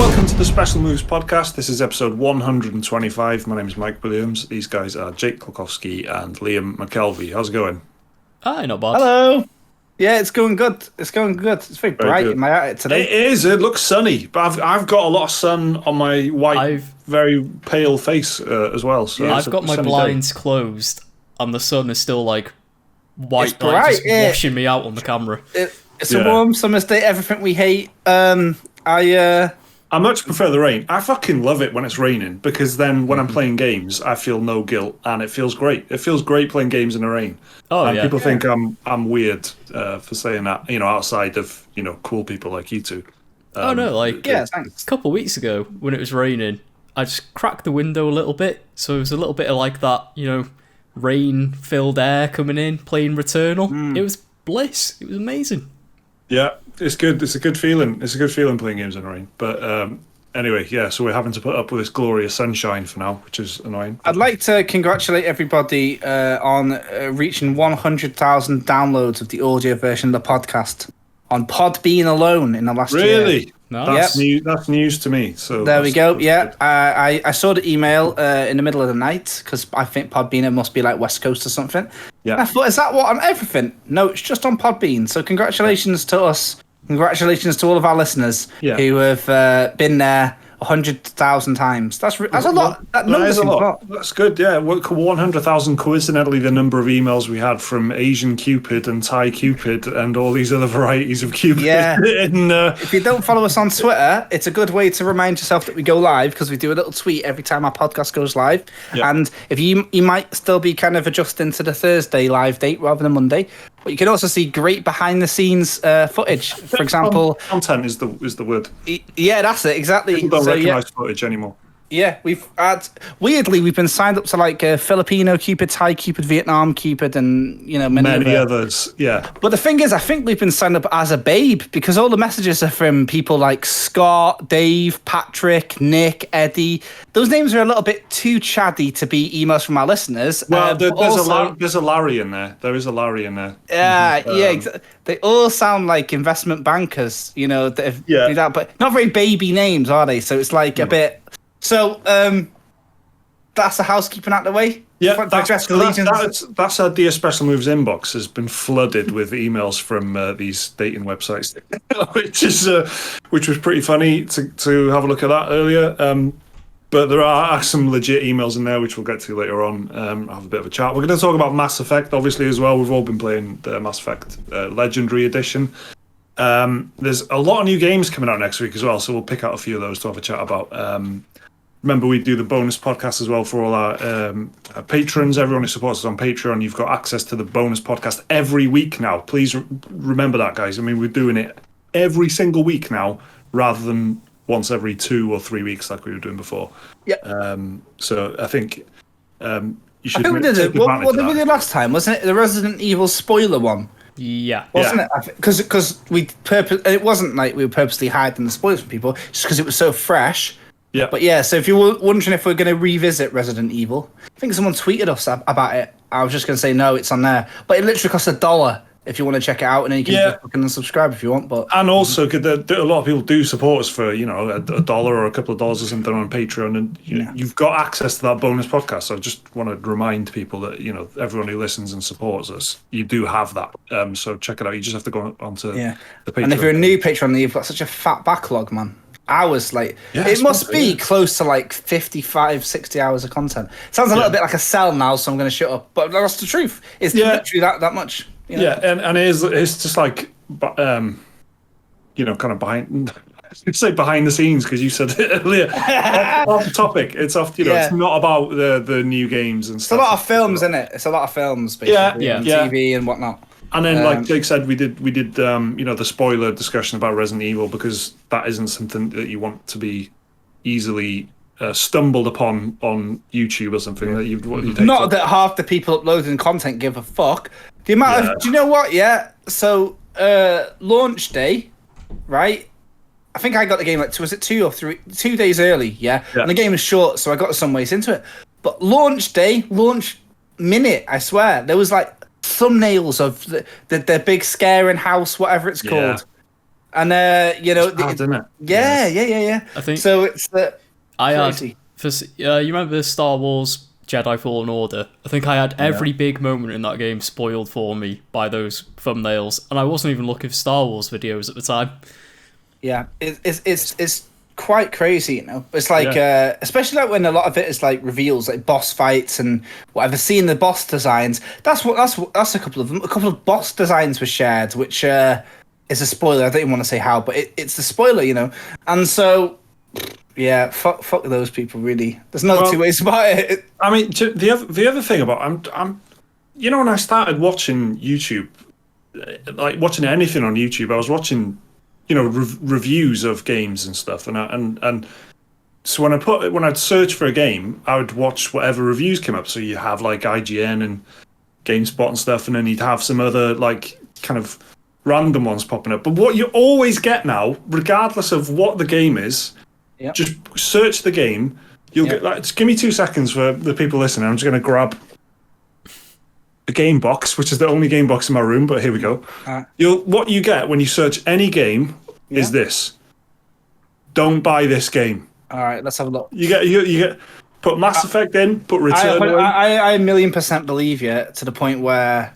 Welcome to the Special Moves podcast. This is episode 125. My name is Mike Williams. These guys are Jake Klukowski and Liam McKelvey. How's it going? Hi, not bad. Hello. Yeah, it's going good. It's going good. It's very bright in my attic today. It is. It looks sunny, but I've got a lot of sun on my white, very pale face as well. So I've got my blinds closed, and the sun is still like white, It's bright, just washing me out on the camera. It's a warm summer's day. Everything we hate. I much prefer the rain. I fucking love it when it's raining because then when I'm playing games, I feel no guilt and it feels great. It feels great playing games in the rain. Oh, and yeah. people think I'm weird for saying that, outside of, cool people like you two. Thanks. A couple of weeks ago when it was raining, I just cracked the window a little bit, so it was a little bit of like that, rain-filled air coming in, playing Returnal. It was bliss. It was amazing. Yeah, it's good. It's a good feeling. It's a good feeling playing games in the rain. But anyway, so we're having to put up with this glorious sunshine for now, which is annoying. I'd like to congratulate everybody on reaching 100,000 downloads of the audio version of the podcast on Podbean alone in the last year. Really? Nice. That's news to me. So there we go. Yeah, I saw the email in the middle of the night because I think Podbean must be like West Coast or something. Yeah. And I thought, is that what on everything? No, it's just on Podbean. So congratulations to us. Congratulations to all of our listeners who have been there 100,000 times. That's a lot. That is a lot. That's good. Yeah, 100,000. Coincidentally, the number of emails we had from Asian Cupid and Thai Cupid and all these other varieties of Cupid. Yeah. If you don't follow us on Twitter, it's a good way to remind yourself that we go live because we do a little tweet every time our podcast goes live. Yeah. And if you might still be kind of adjusting to the Thursday live date rather than Monday, but you can also see great behind the scenes footage. For example, content is the word. Yeah, that's it exactly. People don't recognize footage anymore. Yeah, we've been signed up to like Filipino Cupid, Thai Cupid, Vietnam Cupid, and many others. Yeah, but the thing is, I think we've been signed up as a babe because all the messages are from people like Scott, Dave, Patrick, Nick, Eddie. Those names are a little bit too chatty to be emails from our listeners. Well, there's a Larry in there. There is a Larry in there. They all sound like investment bankers, that, but not very baby names, are they? So it's like a bit. So, that's the housekeeping out the way. Yeah, that's our Dear Special Moves inbox has been flooded with emails from these dating websites, which was pretty funny to have a look at that earlier. But there are some legit emails in there, which we'll get to later on. Have a bit of a chat. We're going to talk about Mass Effect, obviously, as well. We've all been playing the Mass Effect Legendary Edition. There's a lot of new games coming out next week as well, so we'll pick out a few of those to have a chat about. Remember, we do the bonus podcast as well for all our patrons. Everyone who supports us on Patreon, you've got access to the bonus podcast every week now. Please remember that, guys. I mean, we're doing it every single week now, rather than once every 2 or 3 weeks like we were doing before. Yeah. So I think you should. I think we did it. What did we do last time? Wasn't it the Resident Evil spoiler one? Yeah. Wasn't it? Because it wasn't like we were purposely hiding the spoilers from people, just because it was so fresh. Yeah. But yeah, so if you were wondering if we're going to revisit Resident Evil, I think someone tweeted us about it. I was just going to say no, it's on there. But it literally costs $1 if you want to check it out, and then you can just fucking unsubscribe if you want. But and also, a lot of people do support us for $1 or a couple of dollars or something on Patreon, and you've got access to that bonus podcast. So I just want to remind people that everyone who listens and supports us, you do have that. So check it out. You just have to go onto the Patreon. And if you're a new patron, you've got such a fat backlog, man. Hours, it must be close to like 55, 60 hours of content. Sounds a little bit like a sell now, so I'm going to shut up. But that's the truth. It's literally that much. Yeah, and it's just like, kind of behind. You'd say behind the scenes because you said it earlier. off the topic. It's off. It's not about the new games and stuff. It's a lot of films, isn't it? It's a lot of films, basically. Yeah. TV and whatnot. And then, like Jake said, we did the spoiler discussion about Resident Evil because that isn't something that you want to be easily stumbled upon on YouTube or something. Not that half the people uploading content give a fuck. The amount of, do you know what? Yeah. So launch day, right? I think I got the game was it 2 or 2 days early? Yeah. And the game is short, so I got some ways into it. But launch day, launch minute, I swear, there was like thumbnails of the big scaring house, whatever it's called. And you know, It's hard, isn't it? yeah. I think So it's I crazy. had you remember Star Wars Jedi Fallen Order? I think I had every big moment in that game spoiled for me by those thumbnails, and I wasn't even looking for Star Wars videos at the time. Yeah, it's quite crazy, you know. It's like, especially like when a lot of it is like reveals, like boss fights and whatever. Seeing the boss designs, that's a couple of them. A couple of boss designs were shared, which is a spoiler. I don't even want to say how, but it's the spoiler, you know. And so, yeah, fuck those people. Really, there's no two ways about it. I mean, the other thing about I'm, you know, when I started watching YouTube, like watching anything on YouTube, I was watching, you know, reviews of games and stuff, and so when I'd search for a game, I would watch whatever reviews came up. So you have like IGN and GameSpot and stuff, and then you'd have some other like kind of random ones popping up. But what you always get now, regardless of what the game is, just search the game. You'll get like, just give me 2 seconds for the people listening. I'm just going to grab a game box, which is the only game box in my room, but here we go. What you get when you search any game is this: don't buy this game. All right, let's have a look. You get put Mass Effect in, put Returnal in. I 1,000,000% believe you, to the point where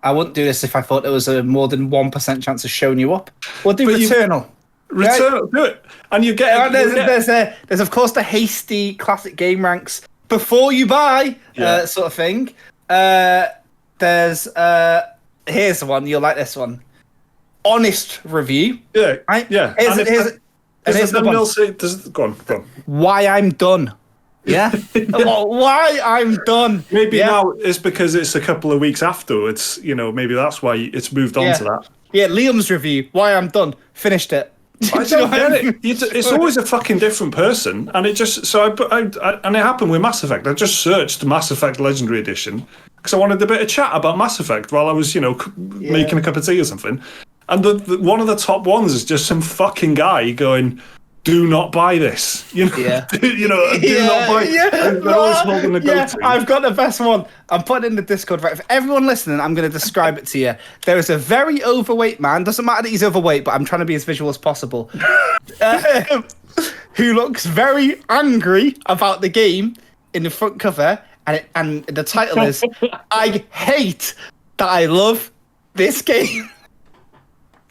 I wouldn't do this if I thought there was a more than 1% chance of showing you up. We'll do Returnal. Returnal, do it, and you get. There's of course the hasty classic game ranks before you buy sort of thing. There's here's the one, you'll like this one. Honest review. Yeah, right? Yeah. Here's the one. Go on. Why I'm done. Yeah. Why I'm done. Maybe now it's because it's a couple of weeks afterwards. You know, maybe that's why it's moved on to that. Yeah, Liam's review. Why I'm done. Finished it. I don't get it. It's always a fucking different person, and it just and it happened with Mass Effect. I just searched Mass Effect Legendary Edition because I wanted a bit of chat about Mass Effect while I was, you know, making a cup of tea or something. And the one of the top ones is just some fucking guy going, "Do not buy this." You know, do not buy. They're always holding the go-to. I've got the best one. I'm putting in the Discord. Right, for everyone listening, I'm going to describe it to you. There is a very overweight man. Doesn't matter that he's overweight, but I'm trying to be as visual as possible. Who looks very angry about the game in the front cover, and the title is "I hate that I love this game."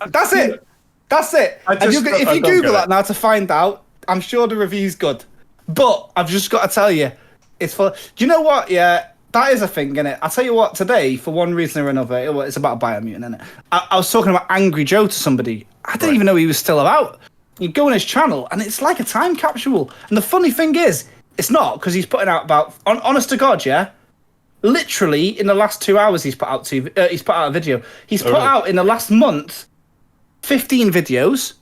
That's it. If you Google that now to find out, I'm sure the review's good. But I've just got to tell you, it's for. Do you know what? Yeah, that is a thing, innit? I'll tell you what. Today, for one reason or another, it's about a biomutant, innit? I was talking about Angry Joe to somebody. I didn't even know he was still about. You go on his channel, and it's like a time capsule. And the funny thing is, it's not, because he's putting out about. Honest to God, yeah. Literally, in the last 2 hours, he's put out a video. He's put out in the last month 15 videos,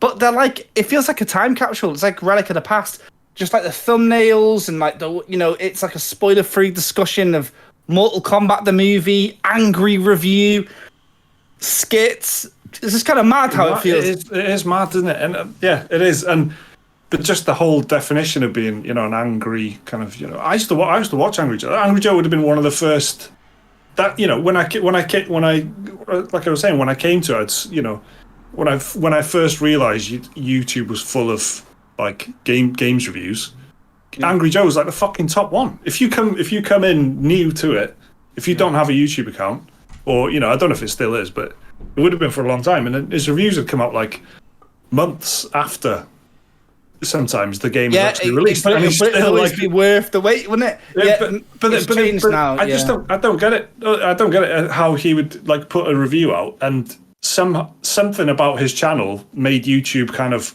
but they're like, it feels like a time capsule. It's like relic of the past. Just like the thumbnails and like it's like a spoiler-free discussion of Mortal Kombat the movie, angry review, skits. It's just kind of mad how it feels. It is mad, isn't it? And it is. But just the whole definition of being, you know, an angry kind of, you know, I used to watch Angry Joe. Angry Joe would have been one of the first. That, you know, when I like I was saying, when I came to it, you know, when I first realized YouTube was full of like games reviews, Angry Joe was like the fucking top one. If you come in new to it, if you don't have a YouTube account, or, you know, I don't know if it still is, but it would have been for a long time, and then his reviews would come out like months after. Sometimes the game is actually released, but it would always be worth the wait, wouldn't it? But now. I just don't get it. I don't get it how he would like put a review out, and something about his channel made YouTube kind of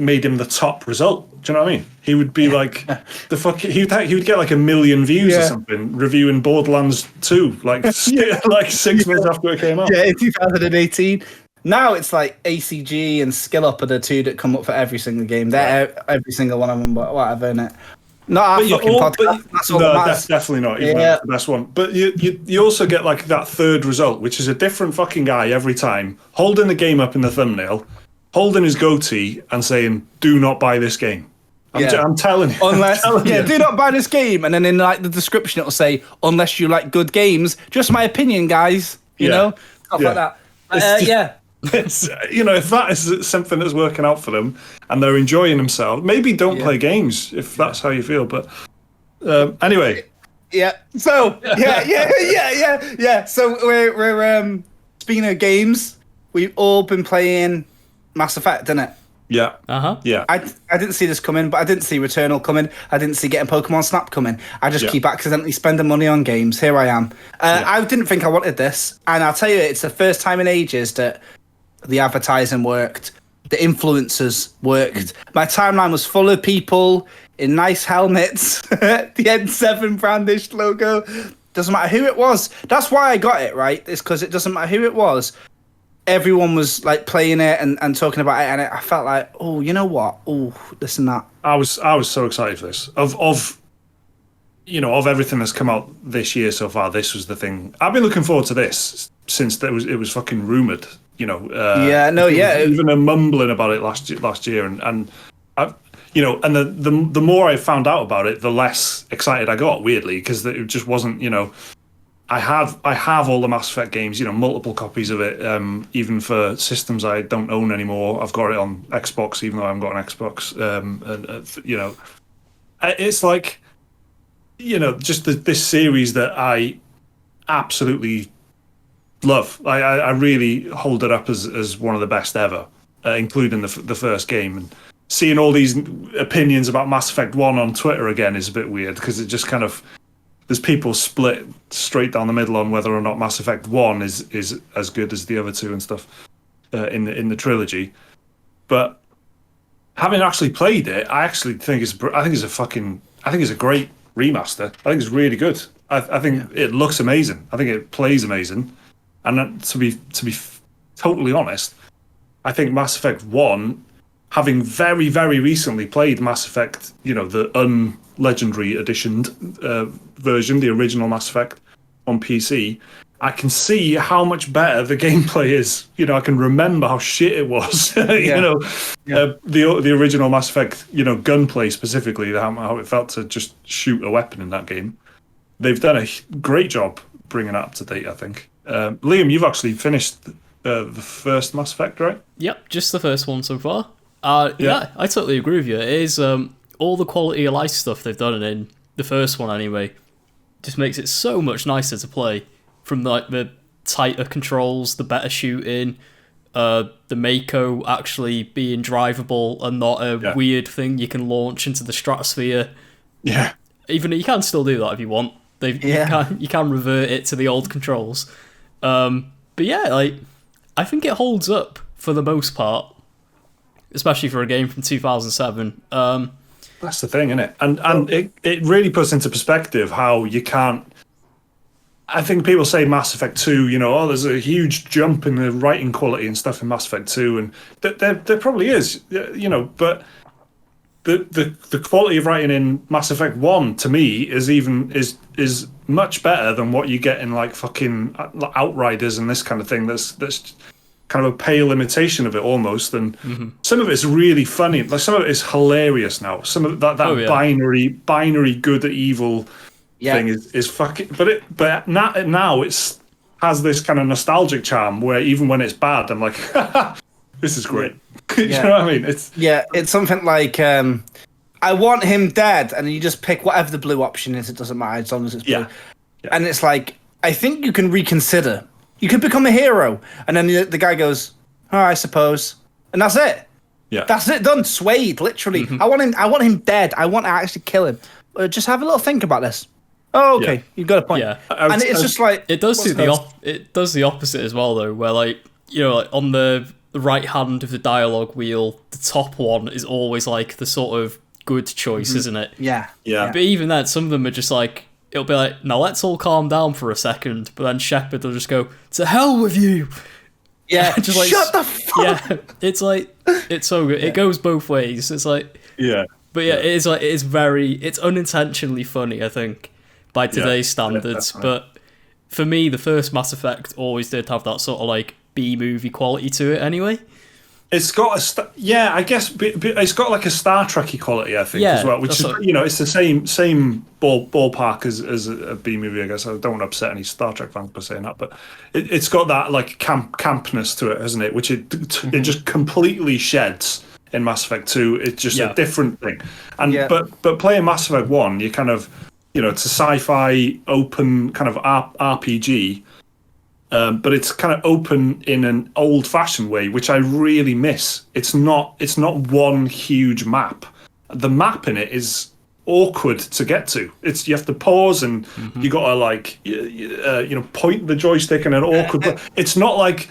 made him the top result. Do you know what I mean? He would be like he would get like 1 million views or something reviewing Borderlands 2 like 6 months after it came out. Yeah, in 2018. Now it's like ACG and Skill Up are the two that come up for every single game. They're every single one of them, but whatever, innit? Not our fucking podcast. That's all that matters. That's definitely not even the best one. But you also get like that third result, which is a different fucking guy every time, holding the game up in the thumbnail, holding his goatee and saying, "Do not buy this game." I'm telling you. Unless, do not buy this game. And then in like the description, it'll say, "Unless you like good games." Just my opinion, guys. You know? Stuff like that. It's, if that is something that's working out for them and they're enjoying themselves, maybe don't play games if that's how you feel. But anyway. Yeah. So yeah. So we're speaking of games, we've all been playing Mass Effect, didn't it? Yeah. Yeah. I didn't see this coming, but I didn't see Returnal coming. I didn't see getting Pokemon Snap coming. I just keep accidentally spending money on games. Here I am. I didn't think I wanted this, and I'll tell you, it's the first time in ages that the advertising worked, the influencers worked. My timeline was full of people in nice helmets, the N7 brandished logo. Doesn't matter who it was. That's why I got it, right? It's because it doesn't matter who it was. Everyone was like playing it and talking about it, and I felt like, oh, you know what? Oh, this and that. I was so excited for this. Of everything that's come out this year so far, this was the thing. I've been looking forward to this since it was fucking rumored. Even a mumbling about it last year, and the more I found out about it, the less excited I got. Weirdly, because it just wasn't. I have all the Mass Effect games, multiple copies of it, even for systems I don't own anymore. I've got it on Xbox, even though I haven't got an Xbox. It's like, just this series that I absolutely love. I really hold it up as one of the best ever, including the first game. And seeing all these opinions about Mass Effect 1 on Twitter again is a bit weird, because it just kind of... There's people split straight down the middle on whether or not Mass Effect 1 is as good as the other two and stuff in the trilogy. But having actually played it, I actually think it's a great remaster. I think it's really good. I think it looks amazing. I think it plays amazing. And to be totally honest, I think Mass Effect 1, having very, very recently played Mass Effect, the unlegendary edition version, the original Mass Effect on PC, I can see how much better the gameplay is. I can remember how shit it was. The original Mass Effect, gunplay specifically, how it felt to just shoot a weapon in that game. They've done a great job bringing it up to date, I think. Liam, you've actually finished the first Mass Effect, right? Yep, just the first one so far. Yeah, I totally agree with you. It is all the quality of life stuff they've done in the first one anyway, just makes it so much nicer to play. From the tighter controls, the better shooting, the Mako actually being drivable and not a weird thing you can launch into the stratosphere. Yeah. Even you can still do that if you want. You can revert it to the old controls. But yeah, I think it holds up for the most part, especially for a game from 2007. That's the thing, isn't it? And it really puts into perspective how you can't... I think people say Mass Effect 2, there's a huge jump in the writing quality and stuff in Mass Effect 2, and there probably is, but the quality of writing in Mass Effect 1 to me is much better than what you get in fucking Outriders and this kind of thing. That's kind of a pale imitation of it almost, and some of it's really funny. Some of it is hilarious now. Some of that binary good or evil thing is fucking. But now it's has this kind of nostalgic charm where even when it's bad, I'm like, this is great. You know what I mean? It's something like I want him dead, and you just pick whatever the blue option is. It doesn't matter as long as it's blue. And it's like, I think you can reconsider. You could become a hero, and then the guy goes, "Oh, I suppose," and that's it. Yeah, that's it. Done. Swayed. Literally. I want him dead. I want to actually kill him. Just have a little think about this. Oh, okay. Yeah. You've got a point. Yeah, and it's just like it does do it does the opposite as well, though. Where on the right hand of the dialogue wheel, the top one is always the sort of good choice, isn't it? Yeah. But even then, some of them are just it'll be now let's all calm down for a second, but then Shepard will just go, "To hell with you!" Yeah, just shut the fuck. Yeah, it's so good. It goes both ways. It's but it's unintentionally funny, I think, by today's standards. But for me, the first Mass Effect always did have that sort of B movie quality to it, anyway. It's got I guess it's got like a Star Trek-y quality, I think, as well. Which is, it's the same ballpark as a B movie, I guess. I don't want to upset any Star Trek fans by saying that, but it's got that like campness to it, hasn't it? Which it just completely sheds in Mass Effect 2. It's just a different thing. And but playing Mass Effect 1, you kind of, it's a sci-fi open kind of RPG. But it's kind of open in an old-fashioned way, which I really miss. It's not one huge map. The map in it is awkward to get to. You have to pause and you got to point the joystick in an awkward. It's not like,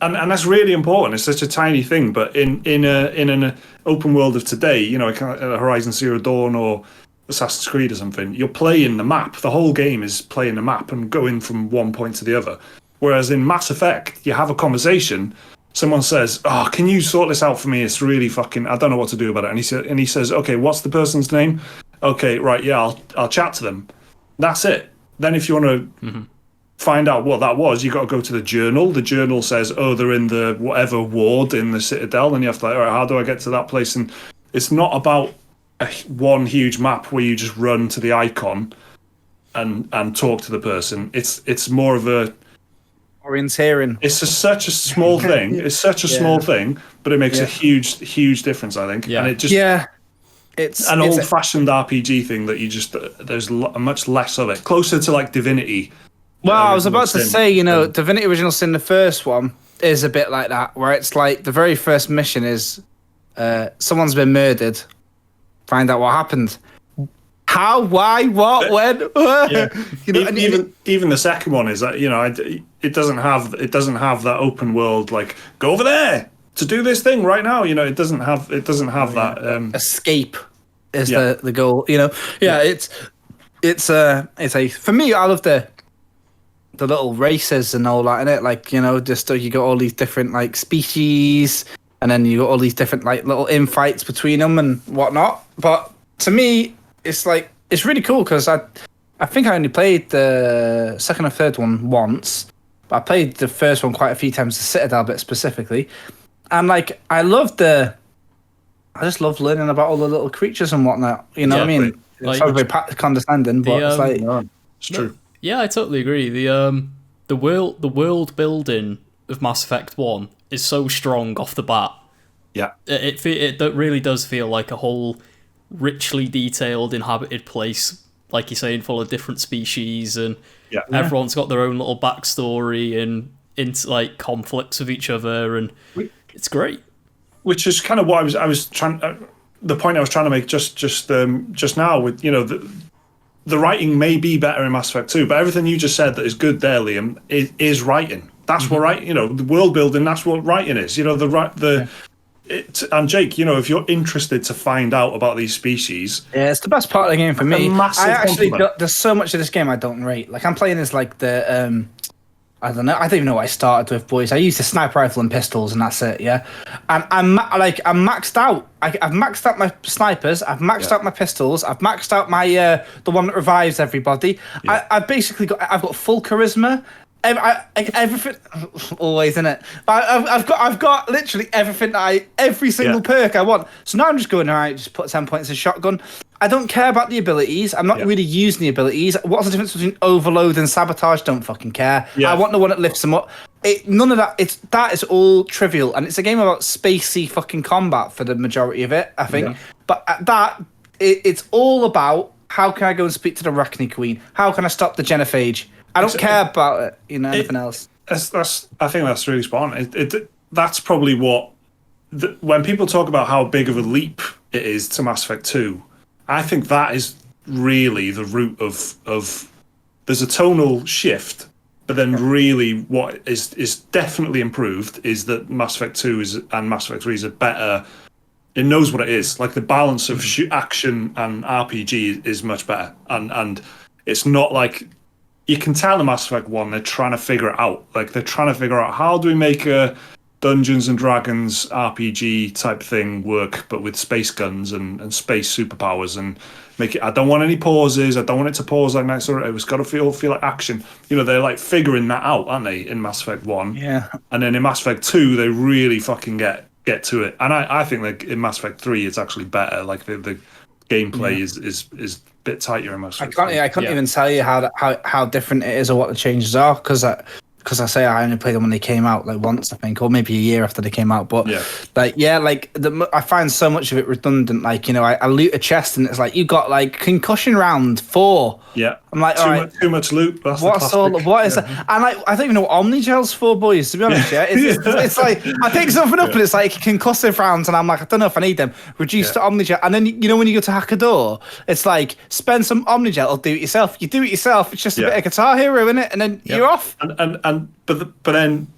and that's really important. It's such a tiny thing, but in an open world of today, Horizon Zero Dawn or Assassin's Creed or something, you're playing the map. The whole game is playing the map and going from one point to the other. Whereas in Mass Effect, you have a conversation. Someone says, "Oh, can you sort this out for me? It's really fucking. I don't know what to do about it." And he says, "Okay, what's the person's name? Okay, right, yeah, I'll chat to them." That's it. Then if you want to find out what that was, you got to go to the journal. The journal says, "Oh, they're in the whatever ward in the Citadel," and you have to all right, how do I get to that place? And it's not about one huge map where you just run to the icon and talk to the person. It's more of a orienteering. It's such a small thing. It's such a small thing, but it makes a huge difference, I think. And it just it's an old-fashioned RPG thing that you just there's much less of it. Closer to like Divinity. Well, I was about to say, Divinity Original Sin, the first one, is a bit like that, where it's like the very first mission is someone's been murdered. Find out what happened. How? Why? What? When? Even the second one is that it doesn't have that open world like go over there to do this thing right now. It doesn't have that escape is the goal. It's a for me. I love the little races and all that in it. Like just you got all these different like species, and then you got all these different like little infights between them and whatnot. But to me, it's really cool because I think I only played the second or third one once, but I played the first one quite a few times, the Citadel bit specifically, and I just love learning about all the little creatures and whatnot. What I mean? It's probably condescending, but it's like it's true. Yeah, I totally agree. The world building of Mass Effect 1 is so strong off the bat. Yeah, it really does feel like a whole richly detailed inhabited place, like you're saying, full of different species, and everyone's got their own little backstory and into like conflicts with each other, and it's great. Which is kind of what I was trying. The point I was trying to make just now with the writing may be better in Mass Effect 2, but everything you just said that is good there, Liam, is writing. That's what writing. The world building. That's what writing is. And Jake, if you're interested to find out about these species, it's the best part of the game for me. There's so much of this game I don't rate. Like I'm playing as like the I don't know. I don't even know what I started with, boys. I used a sniper rifle and pistols, and that's it. Yeah, and I'm maxed out. I've maxed out my snipers. I've maxed out my pistols. I've maxed out my the one that revives everybody. Yeah. I've got full charisma. Everything, always in it. I've got literally everything every single perk I want. So now I'm just going, all right, just put 10 points in shotgun. I don't care about the abilities. I'm not really using the abilities. What's the difference between overload and sabotage? Don't fucking care. I want the one that lifts them up. None of that. That is all trivial, and it's a game about spacey fucking combat for the majority of it, I think. But it's all about how can I go and speak to the Arachne Queen? How can I stop the genophage? I don't care about it, anything else. I think that's really spot on. That's probably what when people talk about how big of a leap it is to Mass Effect 2. I think that is really the root of there's a tonal shift, but then really what is definitely improved is that Mass Effect 2 and Mass Effect 3 is a better. It knows what it is. Like the balance of action and RPG is much better, and it's not like. You can tell in Mass Effect 1 they're trying to figure it out. Like they're trying to figure out how do we make a Dungeons and Dragons RPG type thing work, but with space guns and space superpowers, and make it. I don't want any pauses. I don't want it to pause like that. Sort of. It's got to feel like action. They're like figuring that out, aren't they? In Mass Effect 1. Yeah. And then in Mass Effect 2, they really fucking get get to it. And I think that in Mass Effect 3 it's actually better. Like the gameplay is a bit tighter in Mass Effect. I couldn't even tell you how different it is or what the changes are, because I say I only played them when they came out, like once I think, or maybe a year after they came out. But I find so much of it redundant. Like, you know, I loot a chest and it's like, you got like concussion round 4. Yeah, I'm like, too much loot. That's what is that? And like, I don't even know what Omnigel's for, boys. To be honest, it's like I pick something up and it's like concussive rounds, and I'm like, I don't know if I need them. Reduce to Omnigel, and then you know when you go to hack a door, it's like spend some Omnigel or do it yourself. You do it yourself. It's just a bit of Guitar Hero, isn't it? And then you're off. But then.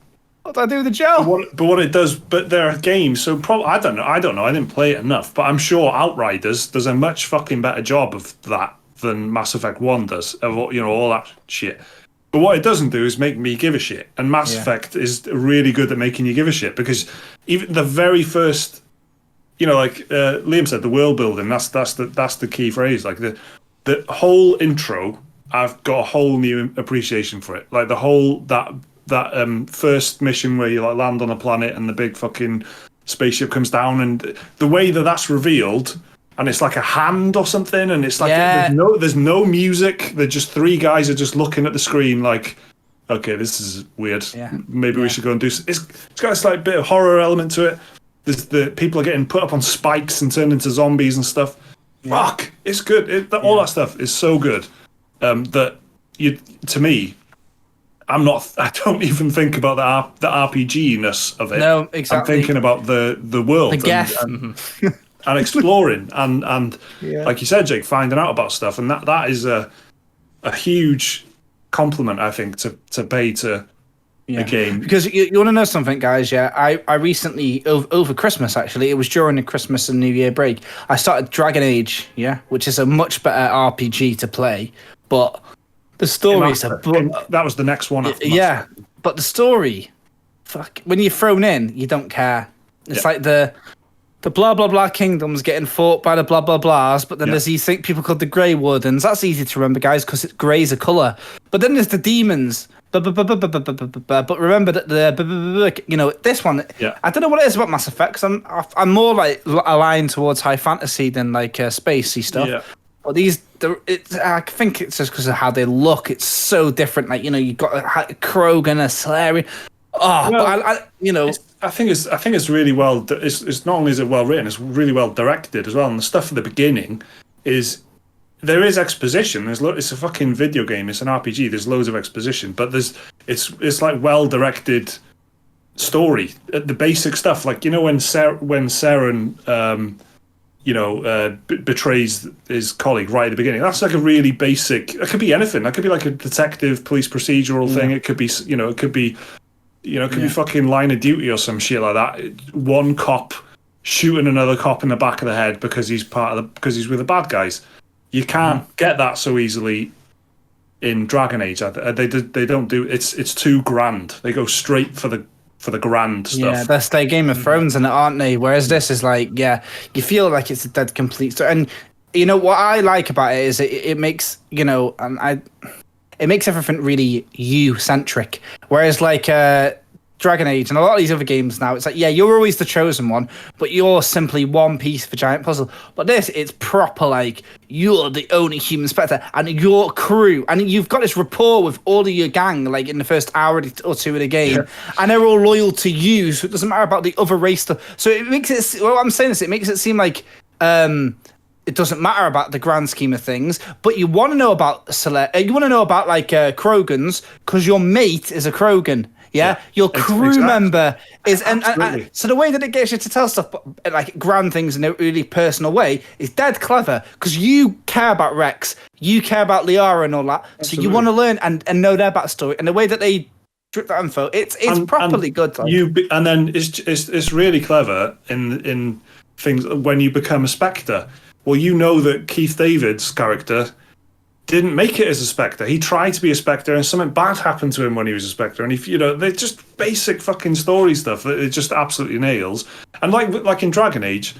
What do I do with the gel? But what it does, but there are games. So I don't know. I didn't play it enough, but I'm sure Outriders does a much fucking better job of that than Mass Effect 1 does. Of, you know, all that shit. But what it doesn't do is make me give a shit. And Mass Effect is really good at making you give a shit, because even the very first, you know, like Liam said, the world building. That's the key phrase. Like the whole intro, I've got a whole new appreciation for it. Like the whole that first mission where you like land on a planet and the big fucking spaceship comes down, and the way that's revealed, and it's like a hand or something, and it's like there's no music. They're just 3 guys are just looking at the screen like, okay, this is weird. Maybe we should go and do. It's got a slight bit of horror element to it. There's the people are getting put up on spikes and turned into zombies and stuff. Fuck, it's good. All that stuff is so good that to me. I don't even think about the RPG-ness of it. No, exactly. I'm thinking about the world and exploring and like you said, Jake, finding out about stuff, and that is a huge compliment, I think, to pay to a game. Because you want to know something, guys? Yeah, I recently over Christmas, actually, it was during the Christmas and New Year break, I started Dragon Age, which is a much better RPG to play, but. The story that was the next one. But the story, fuck, when you're thrown in, you don't care. It's like the blah blah blah kingdoms getting fought by the blah blah blahs, but then there's these people called the Grey Wardens. That's easy to remember, guys, because grey's a colour. But then there's the demons. But remember that this one. I don't know what it is about Mass Effect, because I'm more like aligned towards high fantasy than like spacey stuff. Yeah. Well, I think it's just because of how they look. It's so different. Like, you know, you've got a Krogan, a Solarian. I think it's really well. It's not only is it well written, it's really well directed as well. And the stuff at the beginning there is exposition. It's a fucking video game. It's an RPG. There's loads of exposition, but it's like well directed story. The basic stuff, like, you know, when Saren betrays his colleague right at the beginning. That's like a really basic. It could be anything. That could be like a detective, police procedural thing. It could be, be fucking Line of Duty or some shit like that. One cop shooting another cop in the back of the head because he's with the bad guys. You can't get that so easily in Dragon Age. They don't do. It's too grand. They go straight for the grand stuff. Yeah, that's their Game of Thrones in it, aren't they? Whereas this is like, you feel like it's a dead complete story. And you know what I like about it is it makes, it makes everything really you-centric. Whereas like Dragon Age and a lot of these other games now, it's like, you're always the chosen one, but you're simply one piece of a giant puzzle. But this, it's proper like, you're the only human Spectre, and your crew, and you've got this rapport with all of your gang, like in the first hour or two of the game, and they're all loyal to you, so it doesn't matter about the other race stuff. So it makes it, what I'm saying is, it makes it seem like it doesn't matter about the grand scheme of things, but you want to know about you want to know about like Krogans, because your mate is a Krogan. Your crew member is, and so the way that it gets you to tell stuff, like grand things in a really personal way, is dead clever, because you care about Rex, you care about Liara and all that, so you want to learn and know their backstory, and the way that they drip that info, it's properly good. And then it's really clever in things when you become a Spectre. Well, you know that Keith David's character didn't make it as a Spectre. He tried to be a Spectre, and something bad happened to him when he was a Spectre. And they're just basic fucking story stuff that it just absolutely nails. And like in Dragon Age,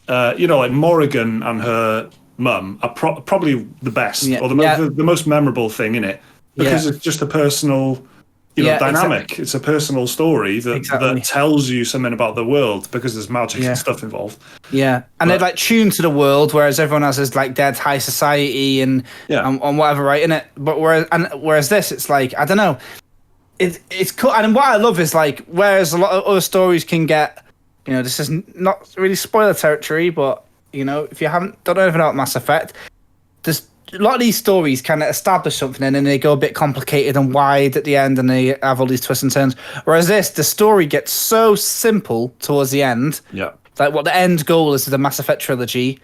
like Morrigan and her mum are probably the best, or the most memorable thing in it, because it's just a personal dynamic. It's a personal story that tells you something about the world because there's magic and stuff involved. Yeah, and they're like tuned to the world, whereas everyone else is like dead high society and whatever, right? In it, but whereas this, it's like I don't know. It's cool, and what I love is like whereas a lot of other stories can get, this is not really spoiler territory, but if you don't know anything about Mass Effect, there's a lot of these stories kind of establish something and then they go a bit complicated and wide at the end and they have all these twists and turns. Whereas the story gets so simple towards the end. Yeah. Like what the end goal is of the Mass Effect trilogy.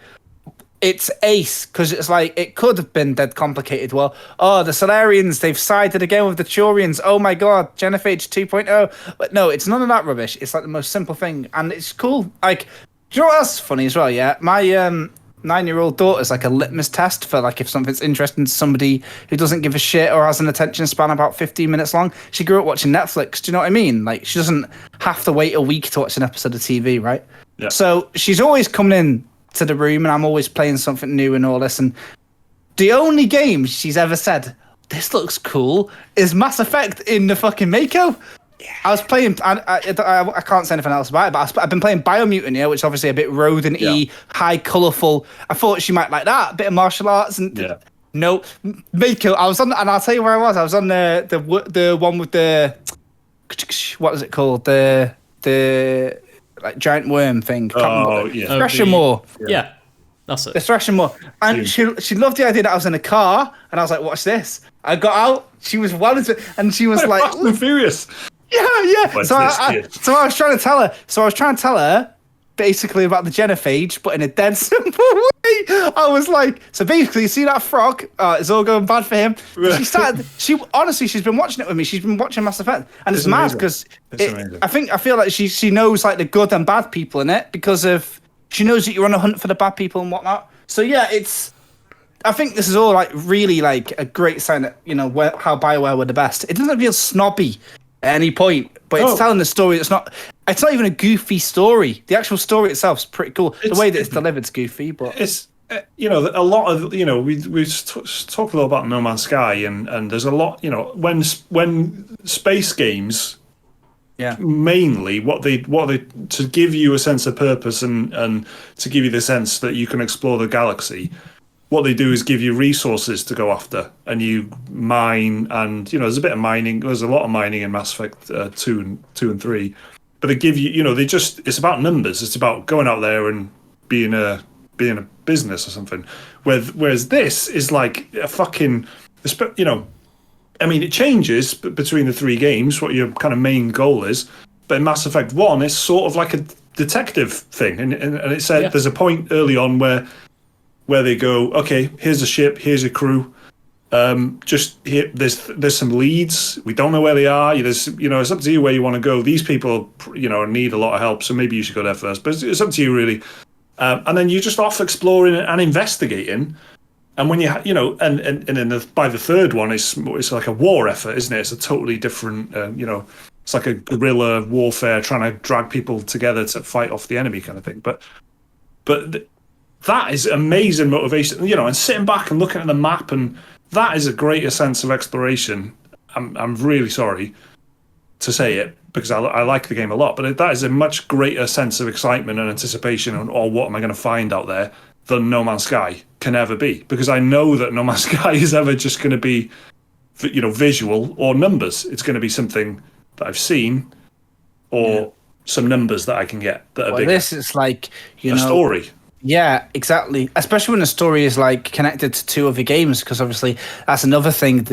It's ace because it's like it could have been dead complicated. Well, the Solarians, they've sided again with the Turians. Oh my god, Genophage 2.0. But no, it's none of that rubbish. It's like the most simple thing and it's cool. Like, do you know what else is funny as well? Yeah, my 9-year-old daughter's like a litmus test for like if something's interesting to somebody who doesn't give a shit or has an attention span about 15 minutes long. She grew up watching Netflix. Do you know what I mean? Like she doesn't have to wait a week to watch an episode of TV, right? Yeah. So she's always coming in to the room and I'm always playing something new and all this. And the only game she's ever said, this looks cool, is Mass Effect in the fucking Mako. I was playing, I can't say anything else about it, but I've been playing Biomutant here, which is obviously a bit rodent-y, high, colourful. I thought she might like that, a bit of martial arts. And no, Mako, I was on, and I'll tell you where I was. I was on the one with the, what is it called? The like giant worm thing. Thrasher Moor. Yeah, that's it. The Thrasher Moor. And she loved the idea that I was in a car, and I was like, watch this. I got out, she was well into it, and she was like... Fast and Furious. Yeah. So I was trying to tell her, basically about the genophage, but in a dead simple way. I was like, so basically, you see that frog? It's all going bad for him. She's been watching it with me. She's been watching Mass Effect, and it's mad because I feel like she knows like the good and bad people in it because of she knows that you're on a hunt for the bad people and whatnot. So yeah, I think this is all like really like a great sign that how BioWare were the best. It doesn't feel snobby at any point, but it's telling the story. It's not even a goofy story. The actual story itself is pretty cool. The way that it's delivered is goofy, but it's a lot of we talked a lot about No Man's Sky, and there's a lot when space games, mainly what they to give you a sense of purpose and to give you the sense that you can explore the galaxy. What they do is give you resources to go after, and you mine, and there's a bit of mining. There's a lot of mining in Mass Effect 2 and 3, but they give you, it's about numbers. It's about going out there and being a business or something. Whereas this is like a fucking, it changes between the three games what your kind of main goal is, but in Mass Effect 1, it's sort of like a detective thing, and it said there's a point early on where they go, okay, here's a ship, here's a crew. Just here, there's some leads. We don't know where they are. There's, it's up to you where you want to go. These people, need a lot of help, so maybe you should go there first. But it's up to you, really. And then you're just off exploring and investigating. And when and then by the third one, it's like a war effort, isn't it? It's a totally different, it's like a guerrilla warfare, trying to drag people together to fight off the enemy, kind of thing. But that is amazing motivation, and sitting back and looking at the map, and that is a greater sense of exploration. I'm really sorry to say it because I like the game a lot, but that is a much greater sense of excitement and anticipation on what am I going to find out there than No Man's Sky can ever be, because I know that No Man's Sky is ever just going to be, visual or numbers. It's going to be something that I've seen or some numbers that I can get that are bigger. This is like, a story. Yeah, exactly. Especially when the story is like connected to two other games, because obviously that's another thing.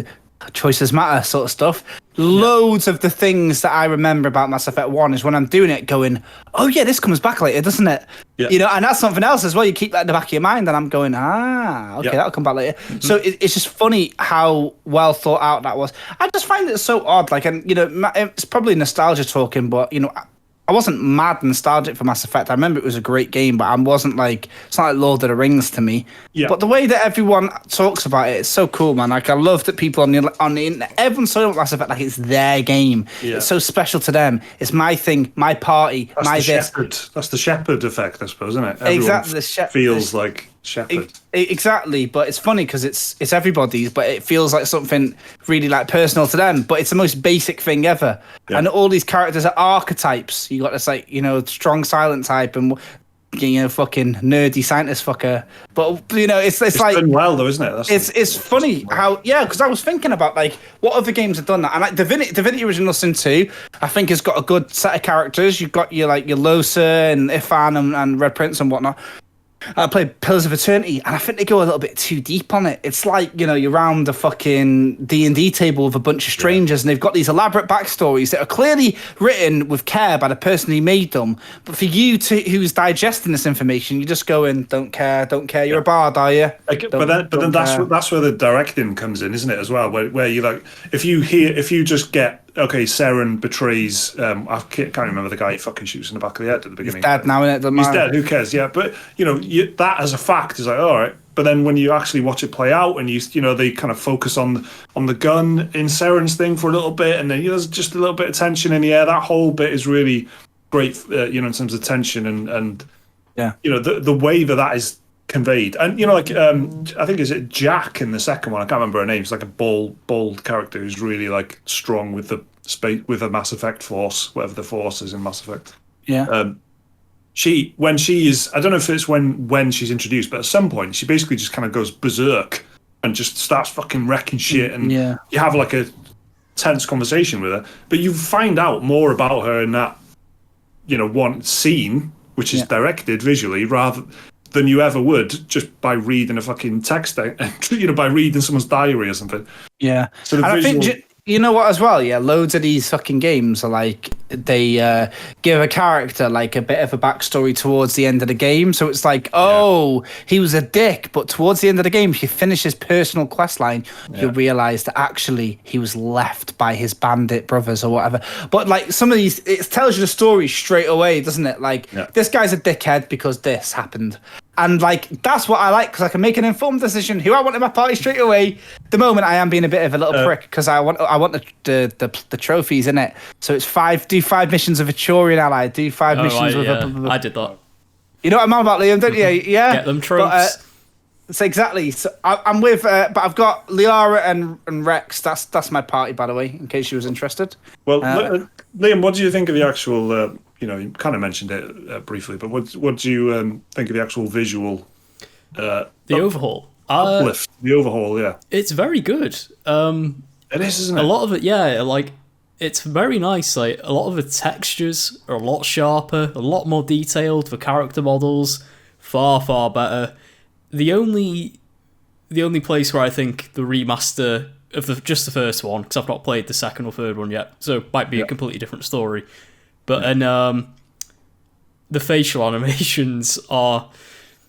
Choices matter, sort of stuff. Loads of the things that I remember about Mass Effect 1 is when I'm doing it, going, "Oh yeah, this comes back later, doesn't it?" Yeah. And that's something else as well. You keep that in the back of your mind, and I'm going, okay, that'll come back later. Mm-hmm. So it's just funny how well thought out that was. I just find it so odd. Like, and it's probably nostalgia talking, but I wasn't mad nostalgic for Mass Effect. I remember it was a great game, but I wasn't like, it's not like Lord of the Rings to me. Yeah. But the way that everyone talks about it, it's so cool, man. Like, I love that people on the internet, everyone's talking about Mass Effect like it's their game. Yeah. It's so special to them. It's my thing, my party, That's the Shepherd effect, I suppose, isn't it? Everyone exactly. feels like Shepard. Exactly, but it's funny because it's everybody's, but it feels like something really like personal to them. But it's the most basic thing ever, and all these characters are archetypes. You got this like strong silent type and fucking nerdy scientist fucker. But it's like done well though, isn't it? It's funny how because I was thinking about like what other games have done that, and like Divinity Original Sin 2, I think has got a good set of characters. You've got your Losa and Ifan and Red Prince and whatnot. I played Pillars of Eternity, and I think they go a little bit too deep on it. It's like, you're around the fucking D&D table with a bunch of strangers, and they've got these elaborate backstories that are clearly written with care by the person who made them. But for you who's digesting this information, you just go in, don't care. You're a bard, are you? But then that's where the directing comes in, isn't it? As well, where you like if you just get. Okay, Seren betrays. I can't remember the guy he fucking shoots in the back of the head at the beginning. He's dead now, innit? He's dead. Who cares? Yeah, but that as a fact is like all right. But then when you actually watch it play out, and they kind of focus on the gun in Seren's thing for a little bit, and then there's just a little bit of tension in the air. That whole bit is really great, in terms of tension and the way that is conveyed. And I think is it Jack in the second one, I can't remember her name. She's like a bald character who's really like strong with the space, with a Mass Effect force, whatever the force is in Mass Effect. When she is, I don't know if it's when she's introduced, but at some point she basically just kind of goes berserk and just starts fucking wrecking shit, and you have like a tense conversation with her, but you find out more about her in that one scene, which is directed visually rather than you ever would just by reading a fucking text, by reading someone's diary or something. Yeah. So I think, you know what as well? Yeah, loads of these fucking games are like, they give a character like a bit of a backstory towards the end of the game. So it's like, he was a dick, but towards the end of the game, if you finish his personal quest line, you realise that actually he was left by his bandit brothers or whatever. But like some of these, it tells you the story straight away, doesn't it? Like, this guy's a dickhead because this happened. And like that's what I like, because I can make an informed decision who I want in my party straight away. The moment I am being a bit of a little prick because I want the trophies in it. So it's do 5 missions of a Turian ally, do 5 missions with I did that. You know what I'm on about, Liam, don't you? Yeah. Get them trophies. So exactly. So I'm with, but I've got Liara and Rex. That's my party, by the way, in case you was interested. Well, Liam, what do you think of the actual? You kind of mentioned it briefly, but what do you think of the actual visual? The overhaul. Uplift. The overhaul, yeah. It's very good. It is, isn't it? A lot of it, yeah. Like, it's very nice. Like, a lot of the textures are a lot sharper, a lot more detailed. The character models, far, far better. The only place where I think the remaster of just the first one, because I've not played the second or third one yet, so it might be a completely different story. But the facial animations are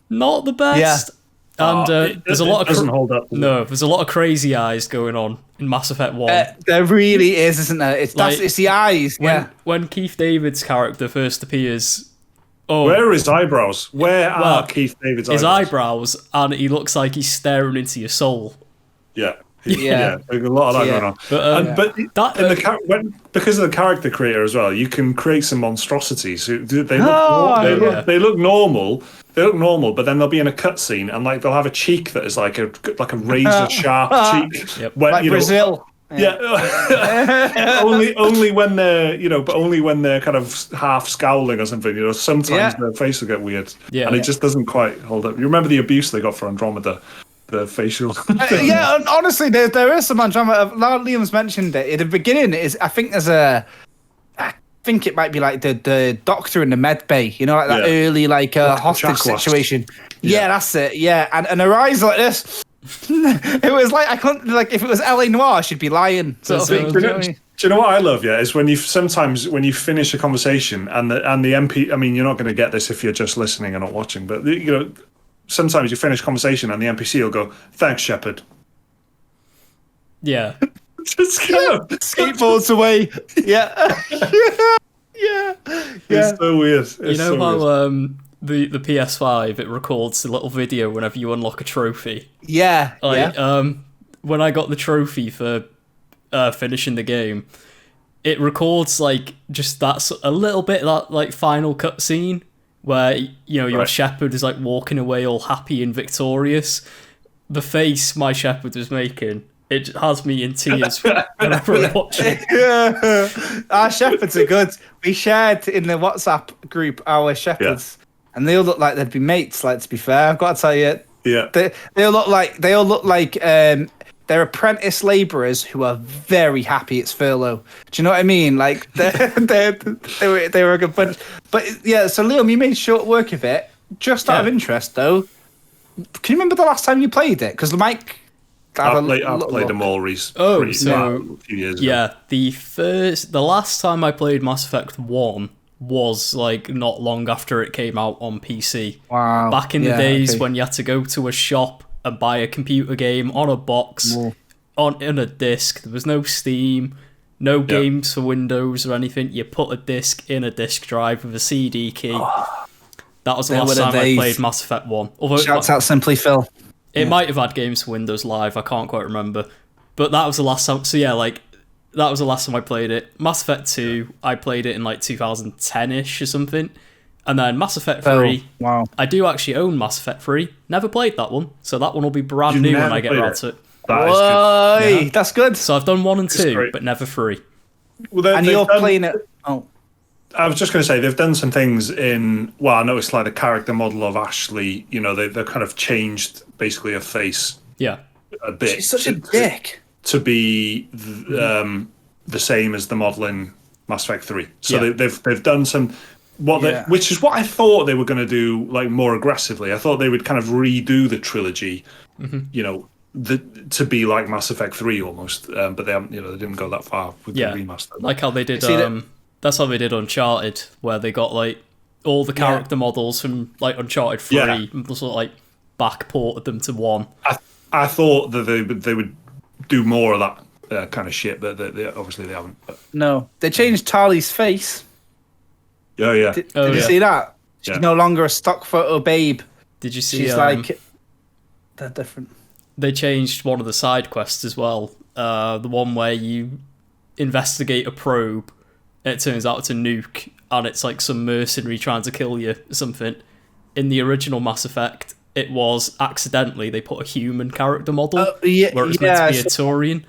not the best. And there's a lot of doesn't hold up. There's a lot of crazy eyes going on in Mass Effect 1. There really is, isn't there? It's the eyes. When Keith David's character first appears, where are his eyebrows? Where are Keith David's eyebrows? His eyebrows, and he looks like he's staring into your soul. Yeah. There's a lot of that going on. But because of the character creator as well, you can create some monstrosities. They look normal. They look normal, but then they'll be in a cutscene and like they'll have a cheek that is like a razor sharp cheek. Yep. Like Brazil. Only when they're but only when they're kind of half scowling or something. Sometimes their face will get weird, and it just doesn't quite hold up. You remember the abuse they got for Andromeda? The facial and honestly there is some Andromeda. Liam's mentioned it at the beginning. I think it might be like the doctor in the med bay, like that early like hostage situation. That's it. And her eyes like this. It was like I couldn't, like if it was LA Noire she'd be lying sort of thing. Do you know what I love? Is when you finish a conversation and the MP. I mean, you're not going to get this if you're just listening and not watching, but sometimes you finish conversation and the NPC will go, "Thanks, Shepard." Yeah. Just go. Skateboards away. Yeah. It's so weird. How the PS5 it records a little video whenever you unlock a trophy. When I got the trophy for finishing the game, it records like just a little bit of that like final cutscene. where your Right. shepherd is like walking away all happy and victorious. The face my shepherd was making, it has me in tears whenever I watch it. Yeah. Our shepherds are good. We shared in the WhatsApp group our shepherds, and they all look like they'd be mates. Like, to be fair, I've got to tell you, Yeah. they all look like they're apprentice labourers who are very happy it's furlough. Do you know what I mean? Like they were a good bunch. But yeah, so Liam, you made short work of it. Just out of interest, though, can you remember the last time you played it? Because Mike, I've played them all a few years ago. Yeah, the last time I played Mass Effect 1 was like not long after it came out on PC. Wow. Back in the days when you had to go to a shop and buy a computer game on a box, in a disc. There was no Steam, no games for Windows or anything. You put a disc in a disc drive with a CD key. That was the last time I played Mass Effect 1. Although shouts out Simply Phil. It might have had games for Windows Live, I can't quite remember. But that was the last time. So yeah, like, that was the last time I played it. Mass Effect 2, I played it in like 2010-ish or something. And then Mass Effect 3. Wow. I do actually own Mass Effect 3. Never played that one. So that one will be brand new when I get around to it. That's good. So I've done 1 and 2, but never 3. Well, and you're playing it. Oh. I was just going to say, they've done some things in... Well, I noticed like the character model of Ashley, they've kind of changed basically her face a bit. She's such a dick. To be the same as the model in Mass Effect 3. So they've done some... which is what I thought they were going to do, like, more aggressively. I thought they would kind of redo the trilogy, to be like Mass Effect 3 almost. But they haven't, they didn't go that far with the remaster. Like how they did... That's how they did Uncharted, where they got like all the character models from like Uncharted 3 and sort of like backported them to 1. I thought that they would do more of that kind of shit, but they obviously they haven't. But. No, they changed Tali's face. Oh yeah. Did you see that? She's no longer a stock photo babe. Did you see? She's like they're different. They changed one of the side quests as well. The one where you investigate a probe. It turns out it's a nuke, and it's like some mercenary trying to kill you or something. In the original Mass Effect, it was accidentally they put a human character model where it was meant to be a Turian.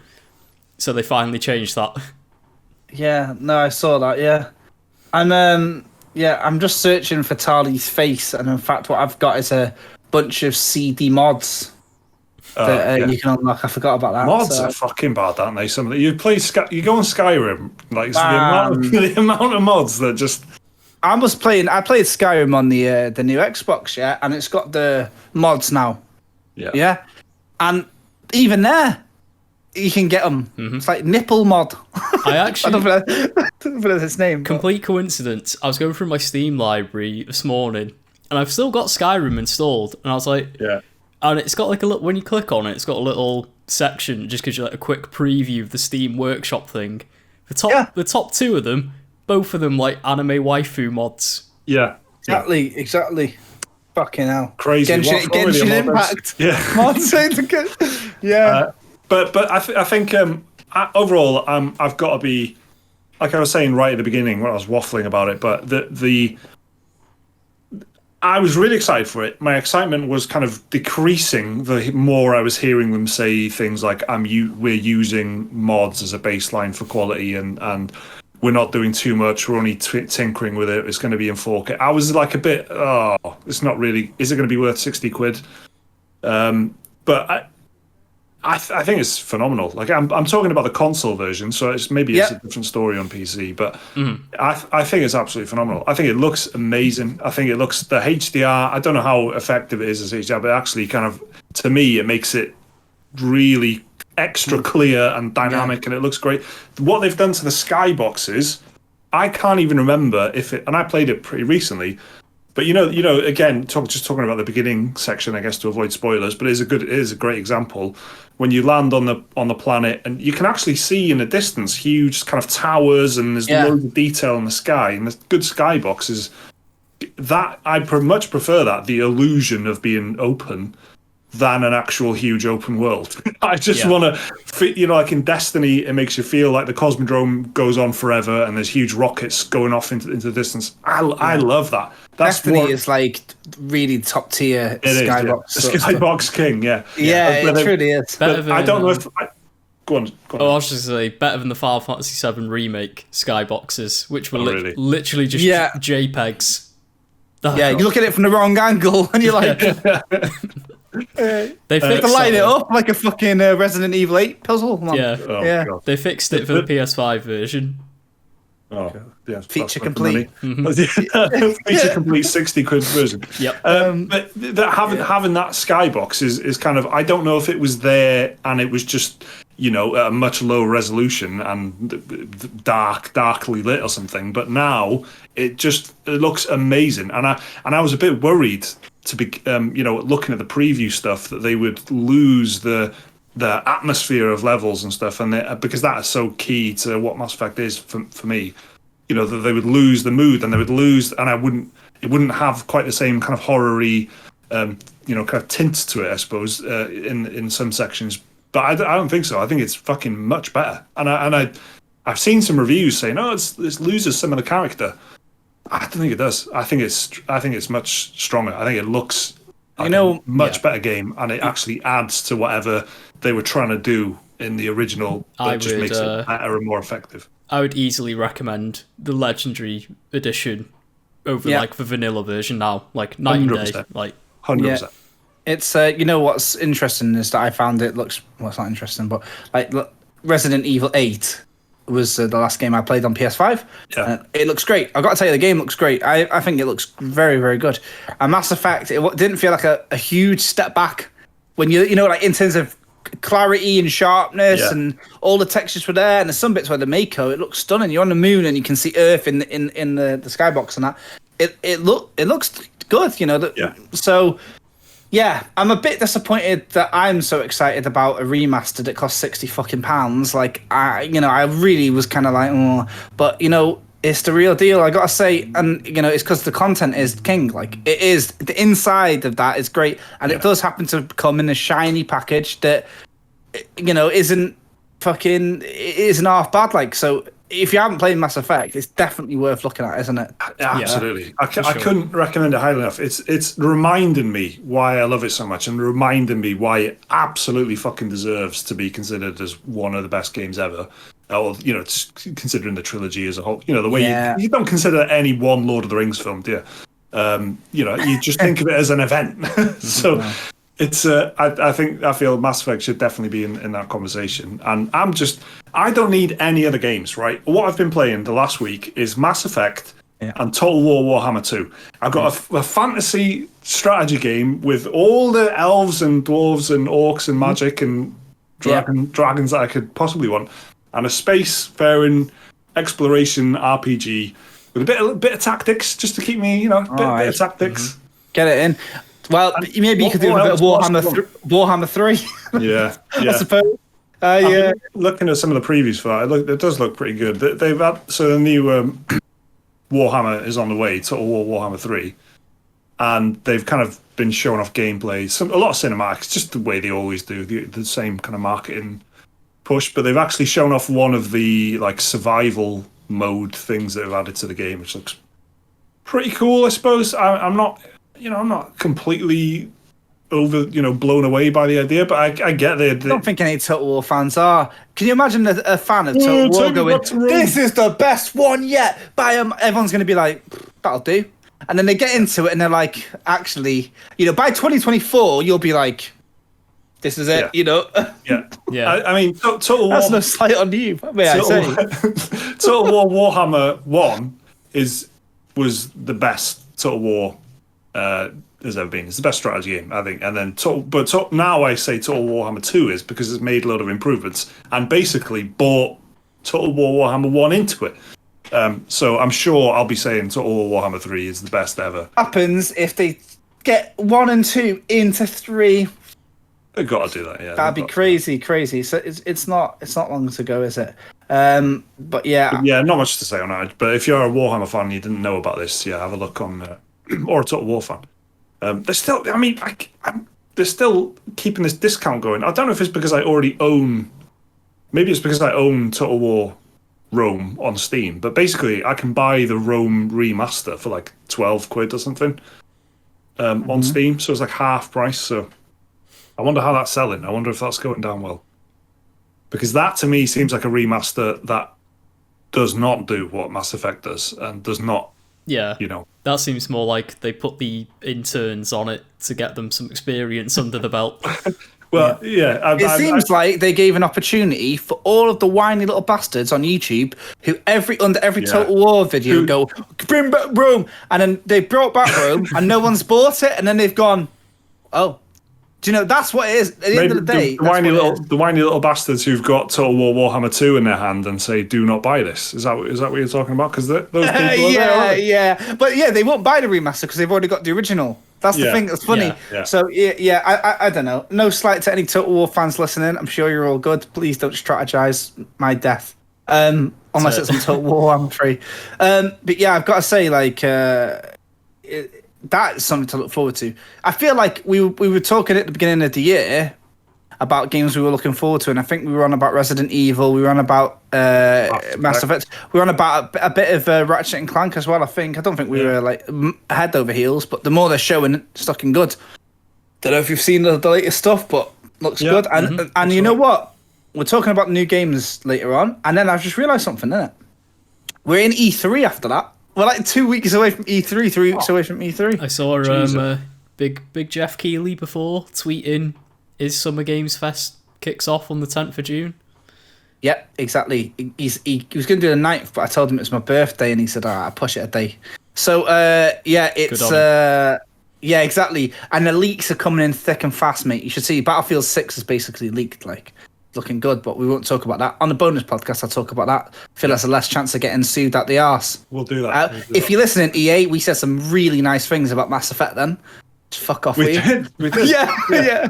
So they finally changed that. Yeah, no, I saw that, And I'm just searching for Tali's face, and in fact what I've got is a bunch of CD mods that you can unlock. I forgot about that. Mods are fucking bad, aren't they? Some of you go on Skyrim, like the amount of mods that just. I played Skyrim on the new Xbox, and it's got the mods now. Yeah, and even there, you can get them. Mm-hmm. It's like nipple mod. I actually I don't know his name. Complete coincidence. I was going through my Steam library this morning, and I've still got Skyrim installed, and I was like, and it's got like a little, when you click on it, it's got a little section, just gives you like a quick preview of the Steam Workshop thing. The top two of them, both of them like anime waifu mods. Yeah. Exactly. Fucking hell. Crazy. Genshin Impact. Yeah. Mods. Yeah. But I think overall, I've got to be, like I was saying right at the beginning when I was waffling about it, but I was really excited for it. My excitement was kind of decreasing the more I was hearing them say things like we're using mods as a baseline for quality and we're not doing too much. We're only tinkering with it. It's going to be in 4K. I was like a bit, it's not really. Is it going to be worth 60 quid? But I think it's phenomenal. Like I'm talking about the console version, so it's a different story on PC. But I think it's absolutely phenomenal. I think it looks amazing. I think it looks the HDR. I don't know how effective it is as HDR, but actually, kind of to me, it makes it really extra clear and dynamic, and it looks great. What they've done to the skyboxes, I can't even remember if it. And I played it pretty recently. But again, just talking about the beginning section, I guess, to avoid spoilers. But it is a great example when you land on the planet, and you can actually see in the distance huge kind of towers, and there's loads of detail in the sky, and there's good skyboxes. That I much prefer that, the illusion of being open, than an actual huge open world. I just want to fit, like in Destiny, it makes you feel like the Cosmodrome goes on forever and there's huge rockets going off into the distance. I love that. Destiny is like really top tier Skybox. The Skybox King, yeah, it truly is. I don't know if. Go on. Oh, I was just say better than the Final Fantasy VII remake skyboxes, which were literally just JPEGs. Yeah, you look at it from the wrong angle and you're like. They fixed to light it up like a fucking Resident Evil 8 puzzle. Man. Yeah, they fixed it for the PS5 version. Oh, yeah, feature complete. Feature complete 60 quid version. Yep. But having that skybox is kind of, I don't know if it was there and it was just at a much lower resolution and darkly lit or something. But now it looks amazing, and I was a bit worried to be looking at the preview stuff that they would lose the atmosphere of levels and stuff, and because that is so key to what Mass Effect is for me. That they would lose the mood, and it wouldn't have quite the same kind of horror-y, kind of tint to it, I suppose, in some sections. But I don't think so. I think it's fucking much better, and I've seen some reviews saying, "Oh, it loses some of the character." I don't think it does. I think it's much stronger. I think it looks like a much better game, and it actually adds to whatever they were trying to do in the original, but just makes it better and more effective. I would easily recommend the Legendary Edition over like the vanilla version now, like night and day. Like 100%. It's what's interesting is that I found it looks it's not interesting, but like Resident Evil 8 was the last game I played on PS5. Yeah. It looks great. I've got to tell you, the game looks great. I think it looks very, very good. And Mass Effect, it didn't feel like a huge step back when like in terms of clarity and sharpness and all the textures were there. And there's some bits where the Mako, it looks stunning. You're on the moon and you can see Earth in the skybox and that. It looks good, So. Yeah, I'm a bit disappointed that I'm so excited about a remaster that costs £60 Like I really was kind of like, oh, but it's the real deal. I gotta say, and it's because the content is king. Like it is, the inside of that is great, and it does happen to come in a shiny package that isn't half bad. Like so. If you haven't played Mass Effect, it's definitely worth looking at, isn't it? Absolutely. I couldn't recommend it highly enough. It's reminding me why I love it so much, and reminding me why it absolutely fucking deserves to be considered as one of the best games ever. Or, considering the trilogy as a whole. The way you don't consider any one Lord of the Rings film, do you? You just think of it as an event. So... It's I feel Mass Effect should definitely be in that conversation, and I don't need any other games, right? What I've been playing the last week is Mass Effect and Total War Warhammer 2. I've got a fantasy strategy game with all the elves and dwarves and orcs and magic and dragons that I could possibly want, and a spacefaring exploration RPG with a bit of tactics just to keep me, bit of tactics. Get it in. Well, maybe you could do a bit of Warhammer 3. Yeah. I suppose. Looking at some of the previews for that, it does look pretty good. They've had the new Warhammer is on the way, Total War Warhammer 3, and they've kind of been showing off gameplay, a lot of cinematics, just the way they always do, the same kind of marketing push. But they've actually shown off one of the like survival mode things that have added to the game, which looks pretty cool, I suppose. I'm not completely blown away by the idea, but I get the idea. I don't think any Total War fans are. Can you imagine a fan of Total War going, "This is the best one yet"? Buy them. Everyone's going to be like, "That'll do," and then they get into it and they're like, "Actually, by 2024, you'll be like, this is it." Yeah. I mean, Total War. That's no slight on you. Total War Warhammer 1 was the best Total War there's ever been. It's the best strategy game, I think. And then, now I say Total Warhammer 2 is because it's made a lot of improvements and basically bought Total War Warhammer 1 into it. So I'm sure I'll be saying Total War Warhammer 3 is the best ever. Happens if they get 1 and 2 into 3. They've got to do that, yeah. That'd be crazy. So it's not long to go, is it? But yeah. Yeah, not much to say on that. But if you're a Warhammer fan and you didn't know about this, have a look on... or a Total War fan. There's still... I mean, they're still keeping this discount going. I don't know if it's because I already own. Maybe it's because I own Total War Rome on Steam. But basically, I can buy the Rome remaster for like £12 or something on Steam. So it's like half price. So I wonder how that's selling. I wonder if that's going down well. Because that to me seems like a remaster that does not do what Mass Effect does and does not. Yeah, you know, that seems more like they put the interns on it to get them some experience under the belt. Well, yeah. It seems like they gave an opportunity for all of the whiny little bastards on YouTube who under every Total War video go, bring back Rome, and then they brought back Rome, and no one's bought it, and then they've gone, oh. Do you know, that's what it is. At the end of the day, the whiny little bastards who've got Total War Warhammer 2 in their hand and say, do not buy this. Is that what you're talking about? Because those people are there, yeah. But yeah, they won't buy the remaster because they've already got the original. That's the thing that's funny. Yeah. So, I don't know. No slight to any Total War fans listening. I'm sure you're all good. Please don't strategize my death. Unless it's on Total War, I'm free. But yeah, I've got to say, like... that's something to look forward to. I feel like we were talking at the beginning of the year about games we were looking forward to, and I think we were on about Resident Evil, we were on about Mass Effect, we were on about a bit of Ratchet and Clank as well. I don't think we were like head over heels, but the more they're showing, it's looking good. Don't know if you've seen the latest stuff, but looks good. And you know what? We're talking about new games later on, and then I've just realised something, innit? We're in E3 after that. We're like 2 weeks away from E3, 3 weeks away from E3. I saw big Jeff Keighley before tweeting his Summer Games Fest kicks off on the 10th of June. Yeah, exactly. He was going to do the 9th, but I told him it was my birthday, and he said, I'll push it a day. So, yeah, exactly. And the leaks are coming in thick and fast, mate. You should see Battlefield 6 is basically leaked, like... looking good, but we won't talk about that. On the bonus podcast, I'll talk about that. I feel there's a less chance of getting sued at the arse. We'll do that. If you're listening, EA, we said some really nice things about Mass Effect then. Just fuck off, we did. Yeah.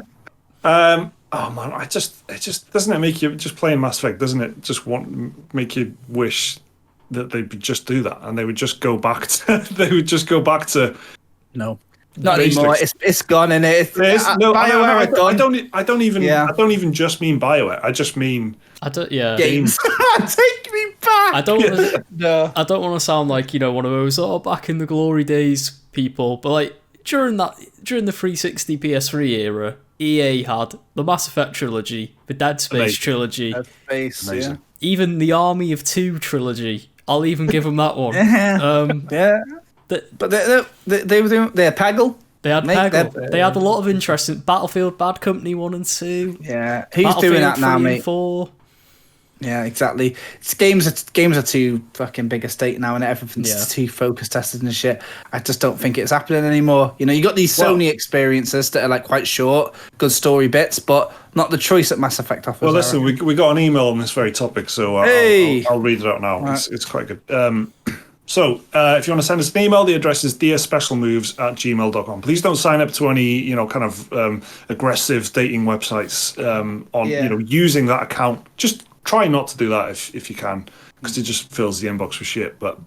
Oh man, it just doesn't it make you just playing Mass Effect? Doesn't it just make you wish that they would just do that and they would just go back to no. Not anymore. It's gone, and I don't even just mean BioWare. I just mean games. Take me back. I don't want to sound like one of those back in the glory days people, but like during the 360 PS3 era, EA had the Mass Effect trilogy, the Dead Space trilogy, even the Army of Two trilogy. I'll even give them that one. But they're Peggle. They had Peggle. They had a lot of interest in Battlefield Bad Company 1 and 2. Yeah, who's doing that now, mate? 4. Yeah, exactly. Games are too fucking big a state now, and everything's too focus tested and shit. I just don't think it's happening anymore. You got these Sony experiences that are like quite short, good story bits, but not the choice that Mass Effect offers. Well, listen, we got an email on this very topic, so I'll read it out now. Right. It's quite good. So, if you want to send us an email, the address is dearspecialmoves@gmail.com. Please don't sign up to any, kind of aggressive dating websites using that account. Just try not to do that if you can, because it just fills the inbox with shit. But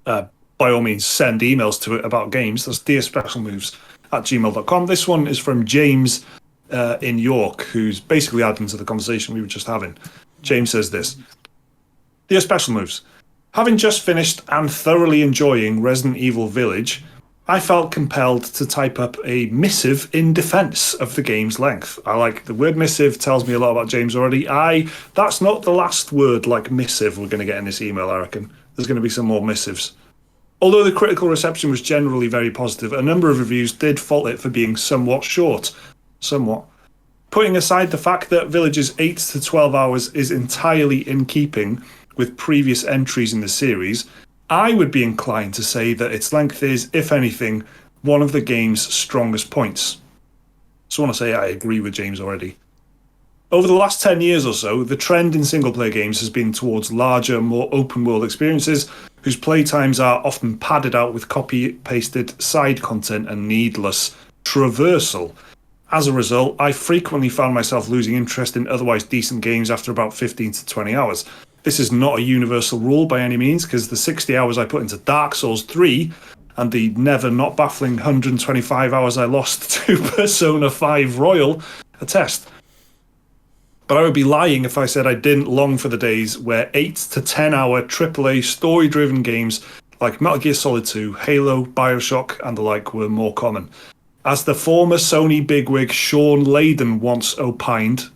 by all means, send emails to it about games. That's dearspecialmoves@gmail.com. This one is from James in York, who's basically adding to the conversation we were just having. James says this: Dear Special Moves, having just finished and thoroughly enjoying Resident Evil Village, I felt compelled to type up a missive in defense of the game's length. I like the word missive, tells me a lot about James already. That's not the last word like missive we're going to get in this email, I reckon. There's going to be some more missives. Although the critical reception was generally very positive, a number of reviews did fault it for being somewhat short. Somewhat. Putting aside the fact that Village's 8 to 12 hours is entirely in keeping with previous entries in the series, I would be inclined to say that its length is, if anything, one of the game's strongest points. So I want to say I agree with James already. Over the last 10 years or so, the trend in single-player games has been towards larger, more open-world experiences whose playtimes are often padded out with copy-pasted side content and needless traversal. As a result, I frequently found myself losing interest in otherwise decent games after about 15 to 20 hours. This is not a universal rule by any means, because the 60 hours I put into Dark Souls 3 and the never not baffling 125 hours I lost to Persona 5 Royal attest. But I would be lying if I said I didn't long for the days where 8 to 10 hour AAA story-driven games like Metal Gear Solid 2, Halo, Bioshock, and the like were more common. As the former Sony bigwig Sean Layden once opined,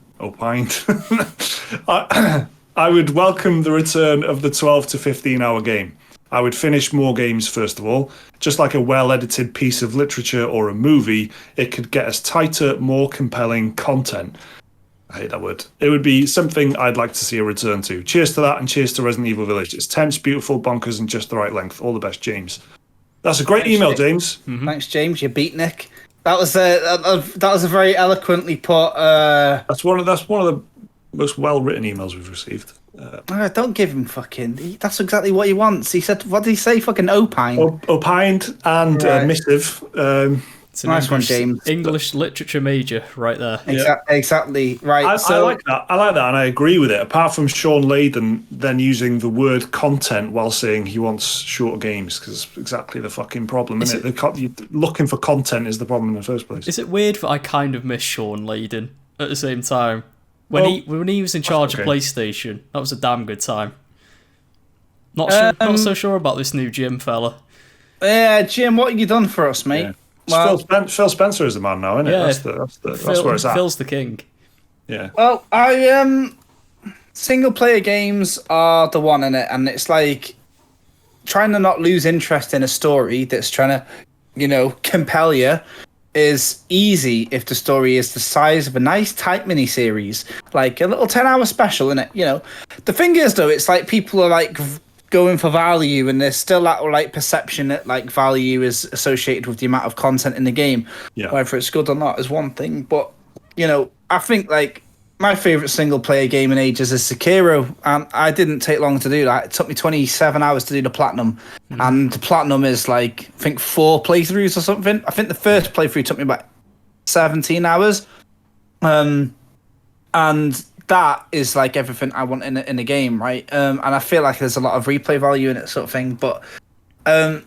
I would welcome the return of the 12 to 15 hour game. I would finish more games first of all. Just like a well-edited piece of literature or a movie, it could get us tighter, more compelling content. I hate that word. It would be something I'd like to see a return to. Cheers to that, and cheers to Resident Evil Village. It's tense, beautiful, bonkers, and just the right length. All the best, James. That's a great email, James. Mm-hmm. Thanks, James. You beat Nick. That was a very eloquently put. That's one of the most well-written emails we've received. Don't give him fucking. That's exactly what he wants. He said, "What did he say? Fucking opine." Opined and missive. It's an nice one, James. English literature major right there. Exactly right. I like that. I like that, and I agree with it. Apart from Sean Layden then using the word content while saying he wants shorter games, because it's exactly the fucking problem, isn't it? Looking for content is the problem in the first place. Is it weird that I kind of miss Sean Layden at the same time? When he was in charge of PlayStation, that was a damn good time. Not so sure about this new Jim fella. Yeah, Jim, what have you done for us, mate? Yeah. Well, Phil Spencer is the man now, isn't it? Yeah, that's where it's at. Phil's the king. Yeah. Well, single player games are the one in it, and it's like trying to not lose interest in a story that's trying to, compel you is easy if the story is the size of a nice tight mini-series, like a little 10-hour special, innit? The thing is, though, it's like people are like going for value, and there's still that like perception that like value is associated with the amount of content in the game. Yeah. Whether it's good or not is one thing, but I think like my favorite single player game in ages is Sekiro, and I didn't take long to do that. It took me 27 hours to do the platinum, and the platinum is like I think 4 playthroughs or something. I think the first playthrough took me about 17 hours, and that is like everything I want in a game, right? And I feel like there's a lot of replay value in it, sort of thing. But I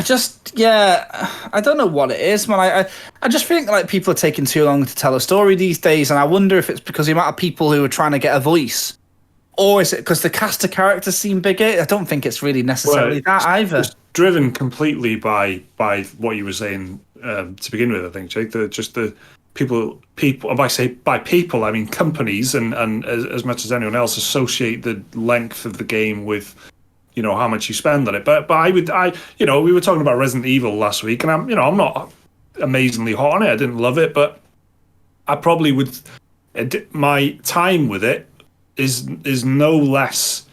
don't know what it is, man. I just think like people are taking too long to tell a story these days, and I wonder if it's because the amount of people who are trying to get a voice, or is it because the cast of characters seem bigger? I don't think it's really necessarily that either. It's driven completely by what you were saying to begin with. I think, Jake. The people. If I say by people, I mean companies, and as much as anyone else associate the length of the game with how much you spend on it. But we were talking about Resident Evil last week, and I'm not amazingly hot on it. I didn't love it, but I probably would. My time with it is no less.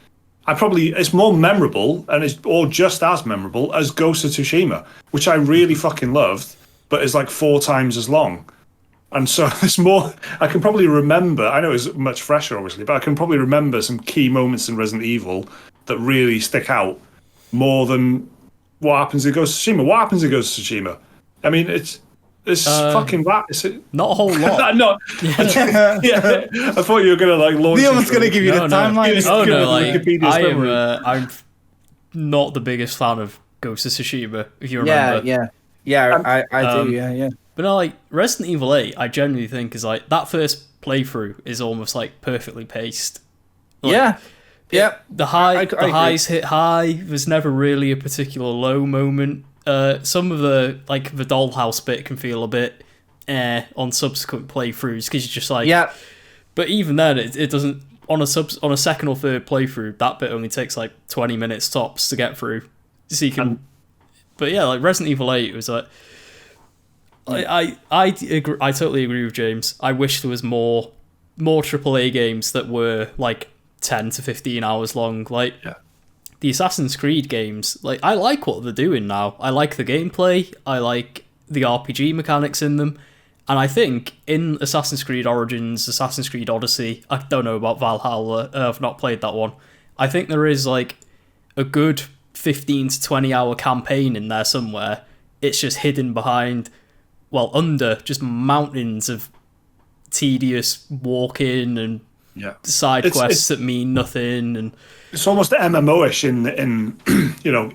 It's more memorable, or just as memorable as Ghost of Tsushima, which I really fucking loved, but is like 4 times as long. And so there's more. I can probably remember. I know it's much fresher, obviously, but I can probably remember some key moments in Resident Evil that really stick out more than what happens in Ghost of Tsushima. What happens in Ghost of Tsushima? I mean, it's fucking that. Not a whole lot. Yeah. I thought you were gonna like launch. Neil's gonna give you the timeline. I'm not the biggest fan of Ghost of Tsushima. If you remember, I do. Yeah. But no, like Resident Evil 8, I genuinely think is like that first playthrough is almost like perfectly paced. Like, the highs hit high. There's never really a particular low moment. Some of the like the dollhouse bit can feel a bit on subsequent playthroughs because you're just like But even then, it doesn't on a second or third playthrough. That bit only takes like 20 minutes tops to get through. So you can. But yeah, like Resident Evil 8 was like. I agree, I totally agree with James. I wish there was more AAA games that were like 10 to 15 hours long. Like the Assassin's Creed games, like I like what they're doing now. I like the gameplay. I like the RPG mechanics in them. And I think in Assassin's Creed Origins, Assassin's Creed Odyssey, I don't know about Valhalla. I've not played that one. I think there is like a good 15 to 20 hour campaign in there somewhere. It's just hidden behind. Under just mountains of tedious walking and side quests that mean nothing, and it's almost MMO-ish in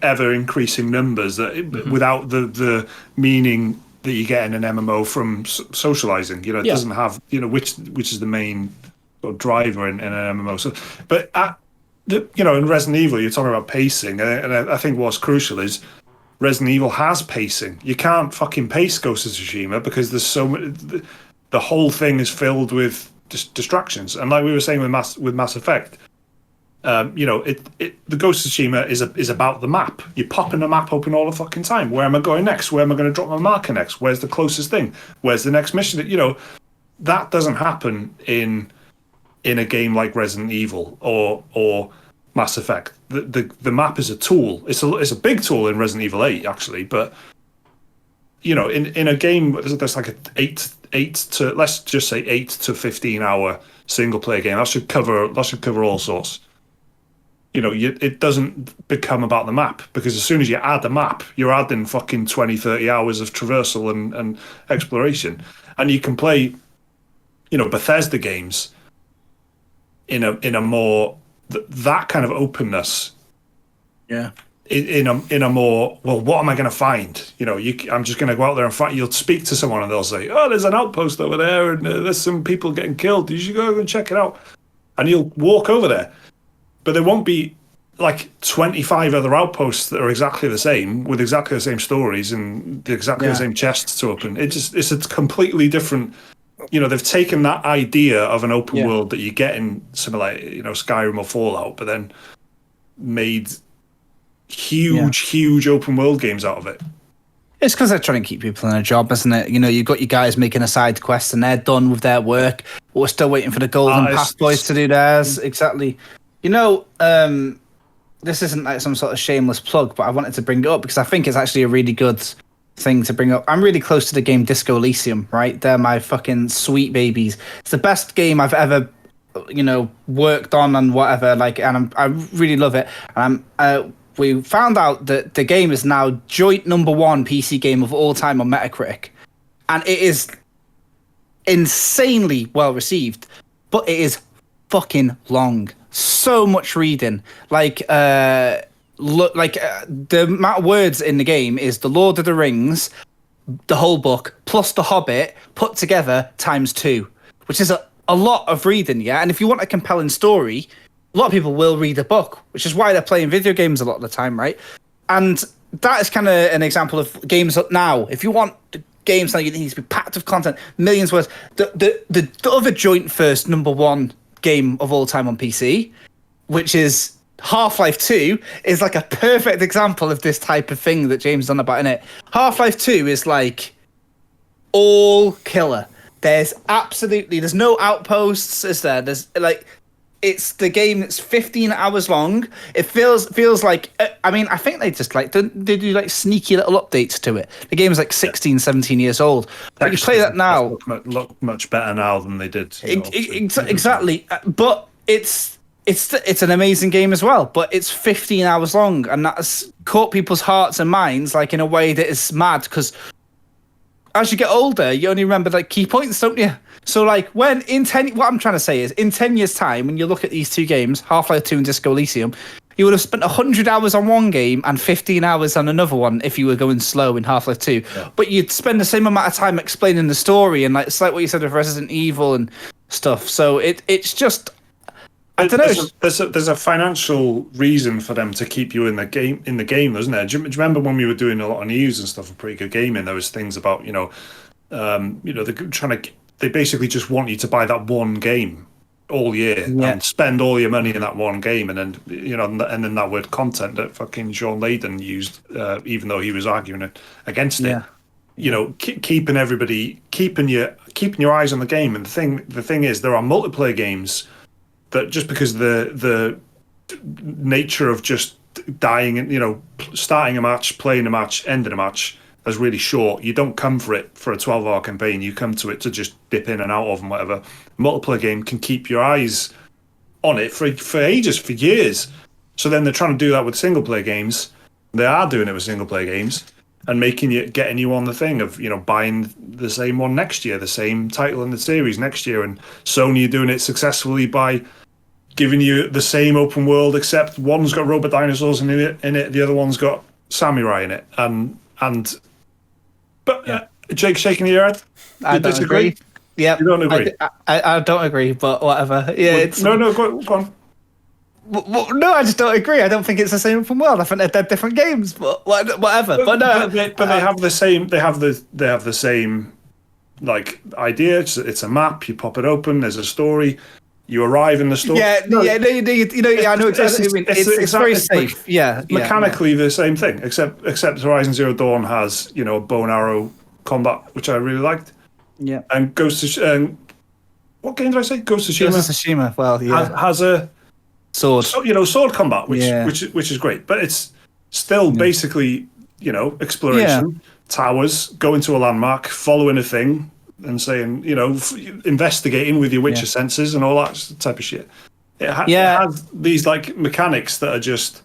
ever increasing numbers that without the meaning that you get in an MMO from socializing. It doesn't have which is the main sort of driver in an MMO. So, but in Resident Evil, you're talking about pacing, and I think what's crucial is Resident Evil has pacing. You can't fucking pace Ghost of Tsushima because there's so much. The whole thing is filled with distractions, and like we were saying with Mass Effect. The Ghost of Tsushima is about the map. You're popping the map open all the fucking time. Where am I going next? Where am I going to drop my marker next? Where's the closest thing? Where's the next mission? That doesn't happen in a game like Resident Evil or Mass Effect. The map is a tool. It's a big tool in Resident Evil 8 actually, but in a game there's like let's just say 8 to 15 hour single player game. That should cover all sorts. It doesn't become about the map, because as soon as you add a map, you're adding fucking 20, 30 hours of traversal and exploration. And you can play, Bethesda games in a more, that kind of openness. Yeah. In a more, well, what am I going to find? I'm just going to go out there and find. You'll speak to someone and they'll say, oh, there's an outpost over there and there's some people getting killed. You should go and check it out. And you'll walk over there. But there won't be like 25 other outposts that are exactly the same, with exactly the same stories and exactly the same chests to open. It's a completely different. They've taken that idea of an open world that you get in something like Skyrim or Fallout, but then made huge open world games out of it. It's because they're trying to keep people in a job, isn't it? You've got your guys making a side quest and they're done with their work, but we're still waiting for the golden path boys to do theirs. Exactly. This isn't like some sort of shameless plug, but I wanted to bring it up because I think it's actually a really good thing to bring up. I'm really close to the game Disco Elysium, right? They're my fucking sweet babies. It's the best game I've ever, worked on and whatever. And I really love it. And we found out that the game is now joint #1 PC game of all time on Metacritic, and it is insanely well received, but it is fucking long. So much reading. The amount of words in the game is The Lord of the Rings, the whole book, plus The Hobbit, put together ×2, which is a lot of reading, yeah? And if you want a compelling story, a lot of people will read a book, which is why they're playing video games a lot of the time, right? And that is kind of an example of games up now. If you want games now, you need to be packed with content, millions of words. The other joint first #1 game of all time on PC, which is Half-Life 2, is like a perfect example of this type of thing that James done about in it. Half-Life 2 is like all killer. There's no outposts, is there? It's the game that's 15 hours long. It feels like, I think they just they do like sneaky little updates to it. The game is like 16, 17 years old. But you play that now. Look much better now than they did. Exactly. But it's an amazing game as well. But it's 15 hours long, and that's caught people's hearts and minds in a way that is mad, because as you get older, you only remember key points, don't you? So when what I'm trying to say is, in 10 years time, when you look at these two games, Half-Life 2 and Disco Elysium, you would have spent 100 hours on one game and 15 hours on another one if you were going slow in Half-Life 2. Yeah. But you'd spend the same amount of time explaining the story, and it's like what you said of Resident Evil and stuff. So it's just, I don't know. There's a financial reason for them to keep you in the game, isn't there? Do you remember when we were doing a lot of news and stuff for Pretty Good Gaming? There was things about they're trying to. They basically just want you to buy that one game all year and spend all your money in that one game, and then and then that word content that fucking Sean Layden used, even though he was arguing against it. Keeping your eyes on the game. And the thing is, there are multiplayer games that, just because the nature of just dying and starting a match, playing a match, ending a match is really short. You don't come for it for a 12-hour campaign. You come to it to just dip in and out of and whatever. Multiplayer game can keep your eyes on it for ages, for years. So then they're trying to do that with single-player games. They are doing it with single-player games. and getting you on the thing of, you know, buying the same one next year, the same title in the series next year, and Sony are doing it successfully by giving you the same open world, except one's got robot dinosaurs in it, the other one's got samurai in it, but Jake's shaking your head. I don't agree. Yeah, you don't agree. I don't agree, but whatever. Yeah, go on. Well, no, I just don't agree. I don't think it's the same open world. I think they're different games, but whatever. But no, they have the same. They have the same like idea. It's a map. You pop it open. There's a story. You arrive in the story. I know exactly. It's very safe. Mechanically the same thing, except Horizon Zero Dawn has, you know, bow and arrow combat, which I really liked. Yeah. And what game did I say? Ghost of Tsushima. Ghost of Tsushima. Well, yeah. Has a sword. So, you know, sword combat, which is great, but it's still basically, you know, exploration, towers, going to a landmark, following a thing, and saying, you know, investigating with your Witcher senses and all that type of shit. It has these like mechanics that are just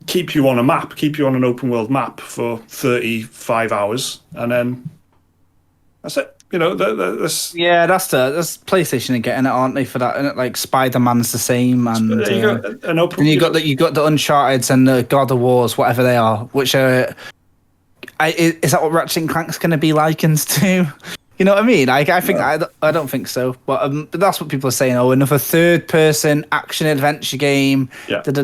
keep you on a map, keep you on an open world map for 35 hours, and then that's it. You know, that's PlayStation are getting it, aren't they, for that? And like Spider-Man's the same, and you got an open. And you got the Uncharted's and the God of Wars, whatever they are, which are. Is that what Ratchet and Clank's going to be likened to? You know what I mean? I think I don't think so, but that's what people are saying. Oh, another third-person action adventure game. Yeah. But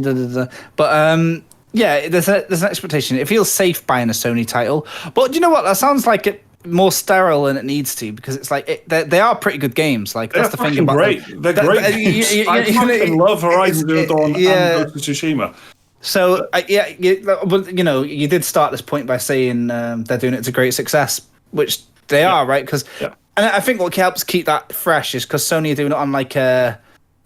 there's an expectation. It feels safe buying a Sony title, but do you know what? That sounds like it more sterile than it needs to, because it's like they are pretty good games. Like that's the thing about great. Them. They're great games. I fucking love Horizon Zero Dawn and Ghost of Tsushima. So you know, you did start this point by saying they're doing it to great success, which they are, right? Because and I think what helps keep that fresh is because Sony are doing it on like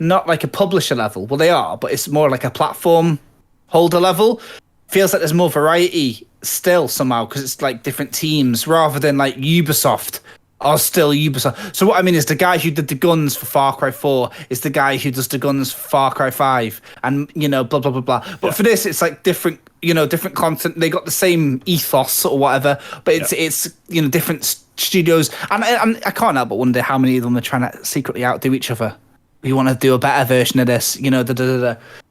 not like a publisher level. Well, they are, but it's more like a platform holder level. Feels like there's more variety still somehow, because it's like different teams rather than like Ubisoft are still Ubisoft. So what I mean is the guy who did the guns for Far Cry 4 is the guy who does the guns for Far Cry 5, and you know, blah blah blah blah. But for this, it's like different, you know, different content. They got the same ethos or whatever, but it's you know, different studios. And I can't help but wonder how many of them are trying to secretly outdo each other. We want to do a better version of this, you know. But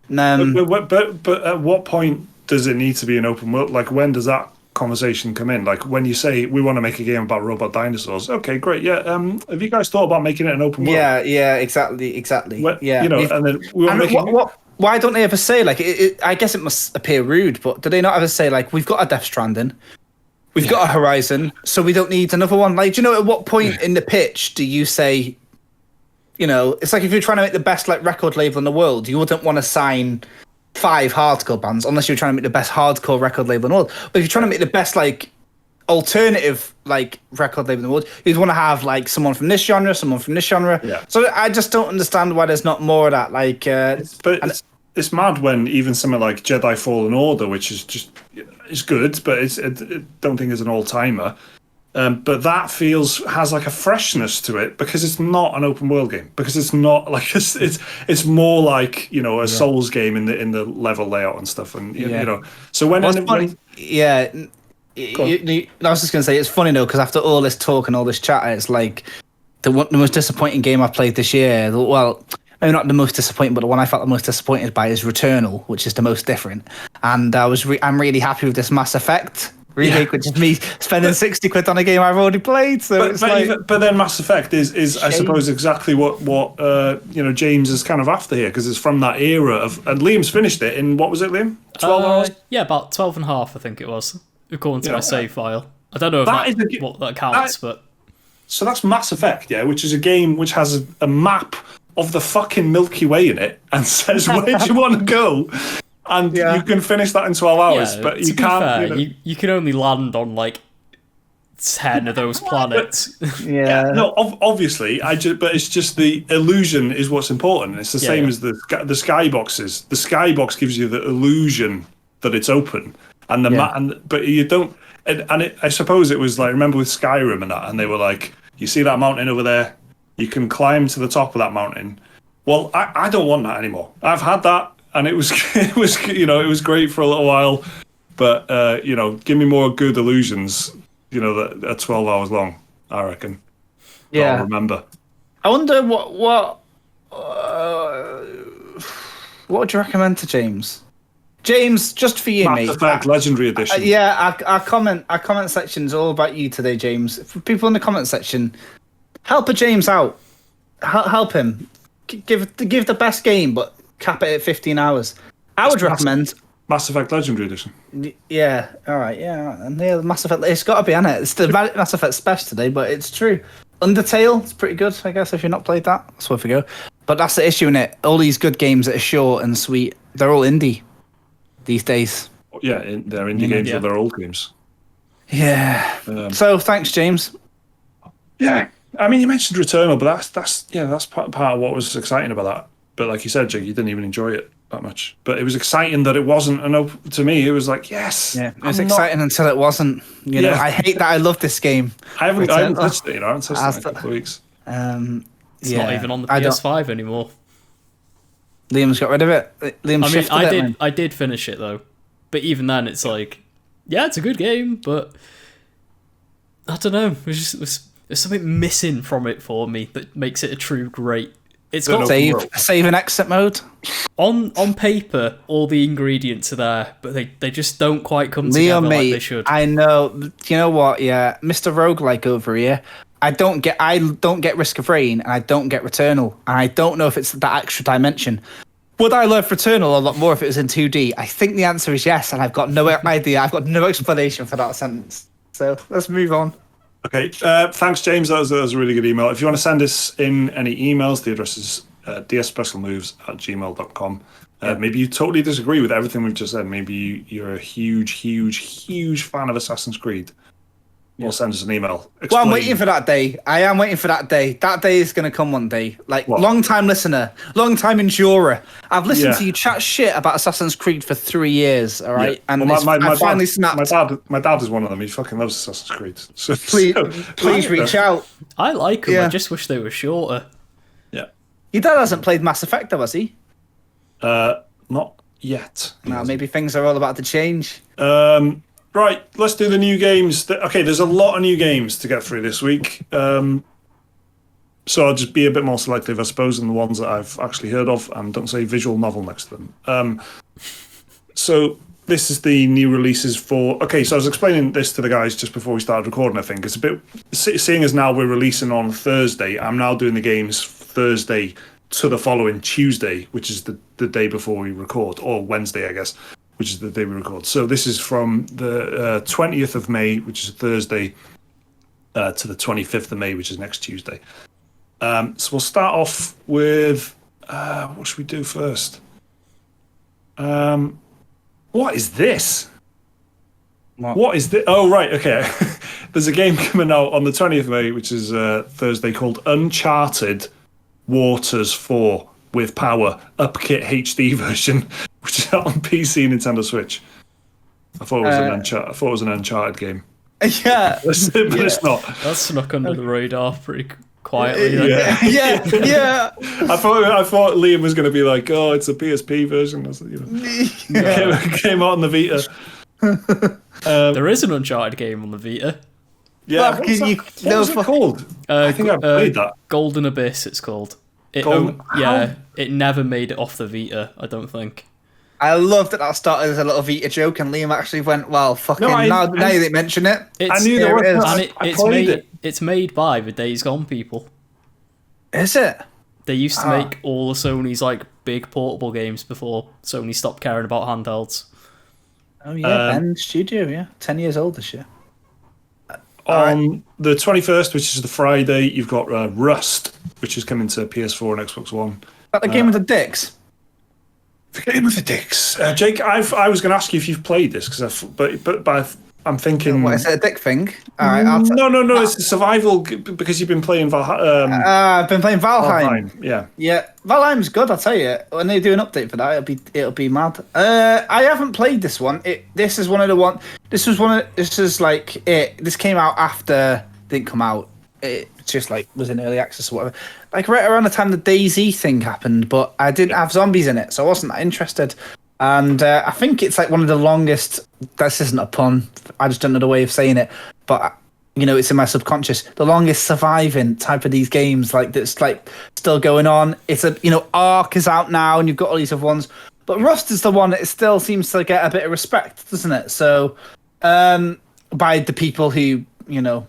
at what point does it need to be an open world? Like, when does that conversation come in? Like, when you say we want to make a game about robot dinosaurs, okay, great, have you guys thought about making it an open world? Exactly. You know, and then we want to make why don't they ever say, like, I guess it must appear rude, but do they not ever say, like, we've got a Death Stranding, we've got a Horizon, so we don't need another one? Like, do you know, at what point in the pitch do you say, you know, it's like if you're trying to make the best like record label in the world, you wouldn't want to sign 5 hardcore bands unless you're trying to make the best hardcore record label in the world. But if you're trying to make the best like alternative like record label in the world, you'd want to have like someone from this genre, someone from this genre. Yeah. So I just don't understand why there's not more of that. Like, it's mad when even something like Jedi Fallen Order, which is just it's good, but I don't think it's an all timer. But that has like a freshness to it because it's not an open world game, because it's not like it's more like, you know, a Souls game in the level layout and stuff, and you know. So when I was just gonna say it's funny though, because after all this talk and all this chat, it's like the most disappointing game I've played this year. Well, maybe not the most disappointing, but the one I felt the most disappointed by is Returnal, which is the most different. And I'm really happy with this Mass Effect remake, which is me spending 60 quid on a game I've already played. So but then Mass Effect is I suppose exactly what you know, James is kind of after here, because it's from that era of, and Liam's finished it in, what was it, Liam? 12 hours? Yeah, about 12 and a half, I think it was, according to my save file. I don't know if what that counts, but so that's Mass Effect, which is a game which has a map of the fucking Milky Way in it and says where do you want to go. And you can finish that in 12 hours, but you can't. Fair, you can only land on like 10 of those planets. No, obviously, but it's just the illusion is what's important. It's the same as the skyboxes. The skybox gives you the illusion that it's open, and but you don't. I suppose it was like, remember with Skyrim and that, and they were like, you see that mountain over there, you can climb to the top of that mountain. Well, I don't want that anymore. I've had that. And it was you know, it was great for a little while, But give me more good illusions. That are 12 hours long. I reckon. Yeah. I'll remember. I wonder what would you recommend to James? James, just for you, Mass mate. Effect Legendary Edition. Our comment section is all about you today, James. For people in the comment section, help a James out. Help him. Give the best game, but cap it at 15 hours. I would recommend Mass Effect Legendary Edition. Yeah. All right. Yeah. And the Mass Effect. It's got to be on it. It's the Mass Effect special today, but it's true. Undertale, it's pretty good, I guess. If you've not played that, that's worth a go. But that's the issue in it. All these good games that are short and sweet, they're all indie these days. Yeah, they're indie games or they're old games. Yeah. So thanks, James. Yeah, I mean, you mentioned Returnal, but that's part of what was exciting about that. But like you said, Jake, you didn't even enjoy it that much. But it was exciting that it wasn't. And to me, it was like, yes. Yeah, it was exciting until it wasn't. You know, I hate that I love this game. I haven't touched it. I haven't touched it in a couple of weeks. It's not even on the PS5 anymore. Liam's got rid of it. I did finish it though, but even then, it's like, yeah, it's a good game, but I don't know. There's something missing from it for me that makes it a true great. It's got save and exit mode. On paper, all the ingredients are there, but they just don't quite come together like they should. I know. You know what? Yeah, Mr. Roguelike over here. I don't get Risk of Rain, and I don't get Returnal, and I don't know if it's that extra dimension. Would I love Returnal a lot more if it was in 2D? I think the answer is yes, and I've got no idea. I've got no explanation for that sentence. So let's move on. Okay, thanks, James. That was a really good email. If you want to send us in any emails, the address is dsspecialmoves@gmail.com. Maybe you totally disagree with everything we've just said. Maybe you're a huge fan of Assassin's Creed. Well, send us an email. Well, I'm waiting for that day. I am waiting for that day. That day is going to come one day. Like, long-time listener, long-time endurer. I've listened to you chat shit about Assassin's Creed for 3 years, all right? Yeah. And I finally snapped. My dad is one of them. He fucking loves Assassin's Creed. So, please reach out. I like them. I just wish they were shorter. Yeah. Your dad hasn't played Mass Effect, though, has he? Not yet. No, maybe things are all about to change. Right, let's do the new games. Okay, there's a lot of new games to get through this week. So I'll just be a bit more selective, I suppose, in the ones that I've actually heard of and don't say visual novel next to them. So this is the new releases for... Okay, so I was explaining this to the guys just before we started recording, I think. It's a bit... Seeing as now we're releasing on Thursday, I'm now doing the games Thursday to the following Tuesday, which is the day before we record, or Wednesday, I guess, which is the day we record. So this is from the 20th of May, which is a Thursday, to the 25th of May, which is next Tuesday. So we'll start off with... what should we do first? What is this? What is this? Oh, right, okay. There's a game coming out on the 20th of May, which is Thursday, called Uncharted Waters 4 with Power Upkit HD version, which is out on PC and Nintendo Switch. I thought it was an Uncharted game. Yeah, but it's not. That's snuck under the radar pretty quietly. Yeah. I thought Liam was going to be like, "Oh, it's a PSP version." Came out on the Vita. There is an Uncharted game on the Vita. Yeah, what was it called? I think I played that. Golden Abyss, it's called. It never made it off the Vita, I don't think. I love that started as a little Vita joke, and Liam actually went, "Well, fucking now you didn't mention it." I knew there was. It's made by the Days Gone people. Is it? They used to make all of Sony's big portable games before Sony stopped caring about handhelds. Oh yeah, Bend Studio, 10 years old this year. On the 21st, which is the Friday, you've got Rust, which is coming to PS4 and Xbox One. Is that the game with the dicks? The game with the dicks. Jake, I was going to ask you if you've played this, but I'm thinking... What, is it a dick thing? All right, No, it's a survival, because you've been playing Valheim. I've been playing Valheim. Yeah. Valheim's good, I'll tell you. When they do an update for that, it'll be mad. I haven't played this one. This is like it. This came out after, didn't come out. It just was in early access or whatever. Like right around the time the DayZ thing happened, but I didn't have zombies in it, so I wasn't that interested. And I think it's one of the longest this isn't a pun. I just don't know the way of saying it, but it's in my subconscious. The longest surviving type of these games, like that's like still going on. It's Ark is out now, and you've got all these other ones, but Rust is the one that still seems to get a bit of respect, doesn't it? So, by the people who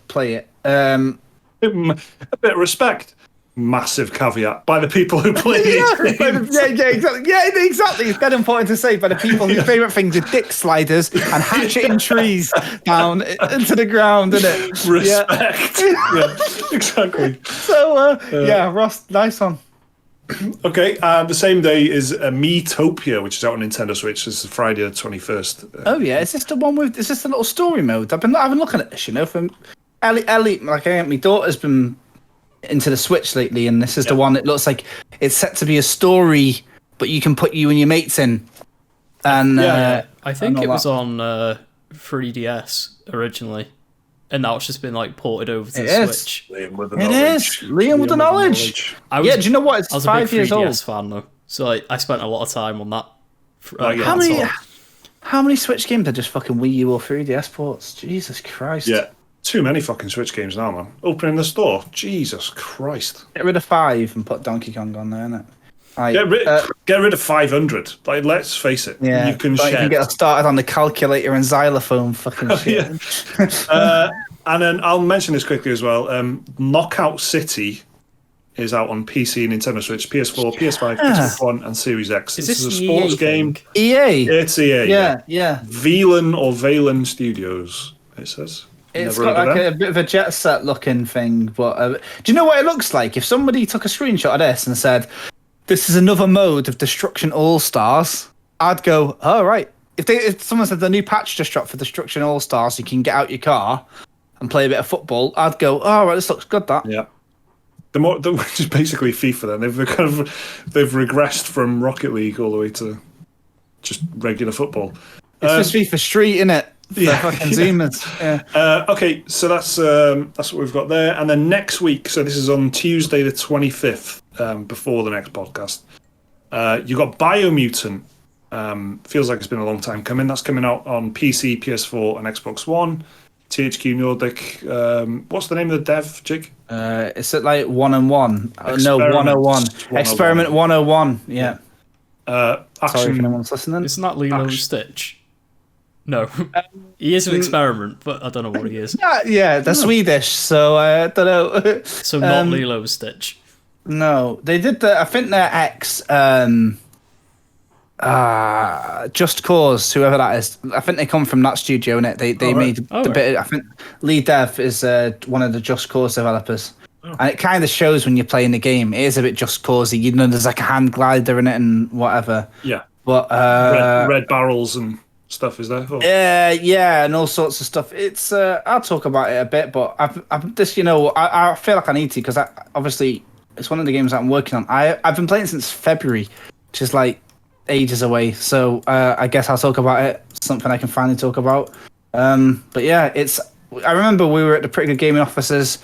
play it, a bit of respect. Massive caveat by the people who play these games. Exactly. Yeah, exactly. It's dead important to say by the people whose favourite things are dick sliders and hatcheting trees down into the ground, isn't it? Respect. Yeah, exactly. So, Rust, nice one. Okay, the same day is Miitopia, which is out on Nintendo Switch. This is Friday the 21st. Oh yeah, is this the one with? Is this the little story mode? I've been looking at this, from Ellie. My daughter's been into the Switch lately, and this is the one that looks like it's set to be a story, but you can put you and your mates in. And I think it was on 3DS originally, and now it's just been ported over to the Switch. Liam with the Liam with the knowledge. Do you know what? It's I was 5 years a big 3DS old. fan though, so I spent a lot of time on that. How many Switch games are just fucking Wii U or 3DS ports? Jesus Christ. Yeah. Too many fucking Switch games now, man. Opening the store. Jesus Christ. Get rid of 5 and put Donkey Kong on there, innit? Get rid of 500. Let's face it. Yeah, you can You can get started on the calculator and xylophone fucking shit. And then I'll mention this quickly as well. Knockout City is out on PC, Nintendo Switch, PS4, PS5, Xbox One, and Series X. Is this a sports game. EA? It's EA. Yeah. Valen Studios, it says. It's got a bit of a jet set looking thing, but do you know what it looks like? If somebody took a screenshot of this and said, "This is another mode of Destruction All Stars," I'd go, "Oh right." If someone said the new patch just dropped for Destruction All Stars, you can get out your car and play a bit of football, I'd go, "Oh right, this looks good." That which is basically FIFA. Then they've regressed from Rocket League all the way to just regular football. It's just FIFA Street, innit? Fucking Zoomers. Yeah. Okay, so that's what we've got there, and then next week. So this is on Tuesday the 25th, before the next podcast. You got Biomutant. Feels like it's been a long time coming. That's coming out on PC, PS4, and Xbox One. THQ Nordic. What's the name of the dev, Jig? It's at 101. No, 101. Experiment 101. Yeah. Action. Sorry if anyone's listening. Isn't that Lilo and Stitch? No, he is an experiment, but I don't know what he is. Yeah, they're Swedish, so I don't know. So not Lilo and Stitch. No, they did I think they're ex Just Cause, whoever that is. I think they come from that studio, innit? They made a bit. I think lead dev is one of the Just Cause developers. And it kind of shows when you're playing the game. It is a bit Just Cause-y. There's like a hand glider in it and whatever. Yeah. But red barrels and stuff is there. Yeah, and all sorts of stuff. It's I'll talk about it a bit, but I've this I feel like I need to, because obviously it's one of the games that I'm working on. I've been playing since February, which is ages away. So I guess I'll talk about it. Something I can finally talk about. But yeah, I remember we were at the Pretty Good Gaming offices.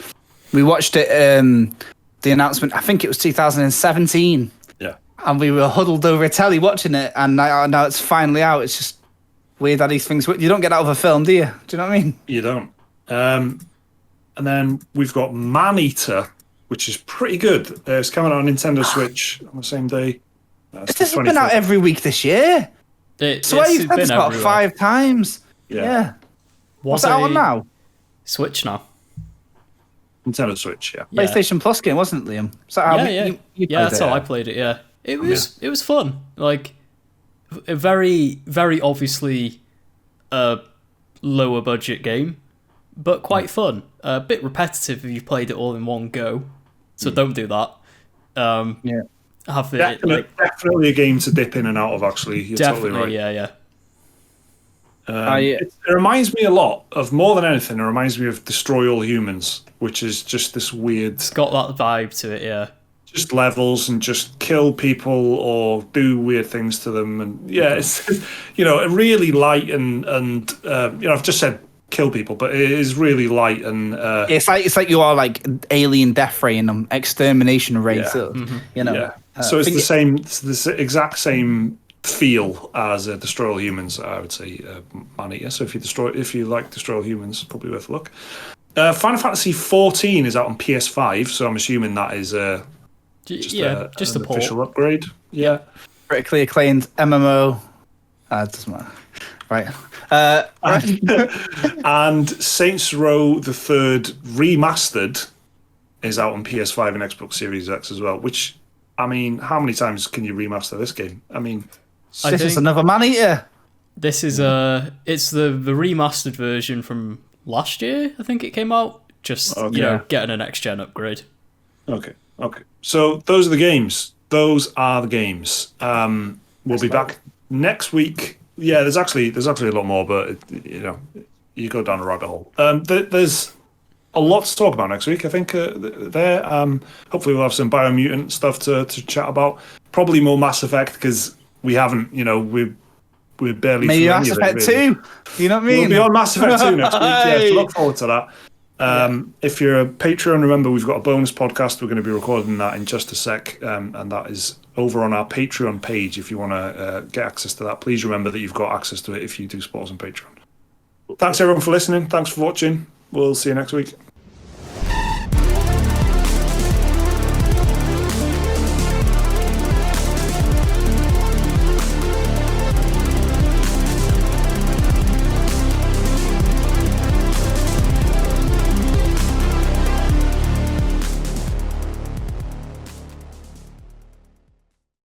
We watched it. The announcement. I think it was 2017. Yeah. And we were huddled over a telly watching it, and now it's finally out. It's just weird how these things. You don't get out of a film, do you? Do you know what I mean? You don't. And then we've got Man-Eater, which is pretty good. It's coming out on Nintendo Switch on the same day. This has been out every week this year. So you've said this about 5 times. Yeah. What's it out on now? Switch now. Nintendo Switch, yeah. PlayStation Plus game, wasn't it, Liam? That's how I played it. Yeah, it was fun. A very, very obviously lower budget game, but quite fun. A bit repetitive if you've played it all in one go, so don't do that. Definitely a game to dip in and out of. Actually, you're totally right. Yeah. It reminds me a lot of, more than anything, it reminds me of Destroy All Humans, which is just this weird. It's got that vibe to it, yeah. Just levels and just kill people or do weird things to them, and it's really light and I've just said kill people, but it is really light and it's like you are like alien death ray and extermination rate. So it's the same. It's the exact same feel as Destroy All Humans. I would say Man-Eater. So if you like Destroy All Humans, probably worth a look. Final Fantasy 14 is out on PS5, so I'm assuming that is just an a official upgrade. Yeah, critically acclaimed MMO. It doesn't matter. Right. And Saints Row the Third Remastered is out on PS5 and Xbox Series X as well. Which, I mean, how many times can you remaster this game? I mean, this is another Man-Eater. This is it's the remastered version from last year. I think it came out. Just getting a next gen upgrade. Okay. So those are the games. We'll be back next week. Yeah, there's actually a lot more, but you go down a rabbit hole. There's a lot to talk about next week. I think hopefully we'll have some Biomutant stuff to chat about. Probably more Mass Effect because we haven't. We're barely. Maybe Mass Effect 2. You know what I mean? We'll be on Mass Effect 2 next week. Yeah, so look forward to that. If you're a Patreon, remember we've got a bonus podcast. We're going to be recording that in just a sec, and that is over on our Patreon page. If you want to get access to that, please remember that you've got access to it if you do support us on Patreon. Thanks everyone for listening. Thanks for watching. We'll see you next week.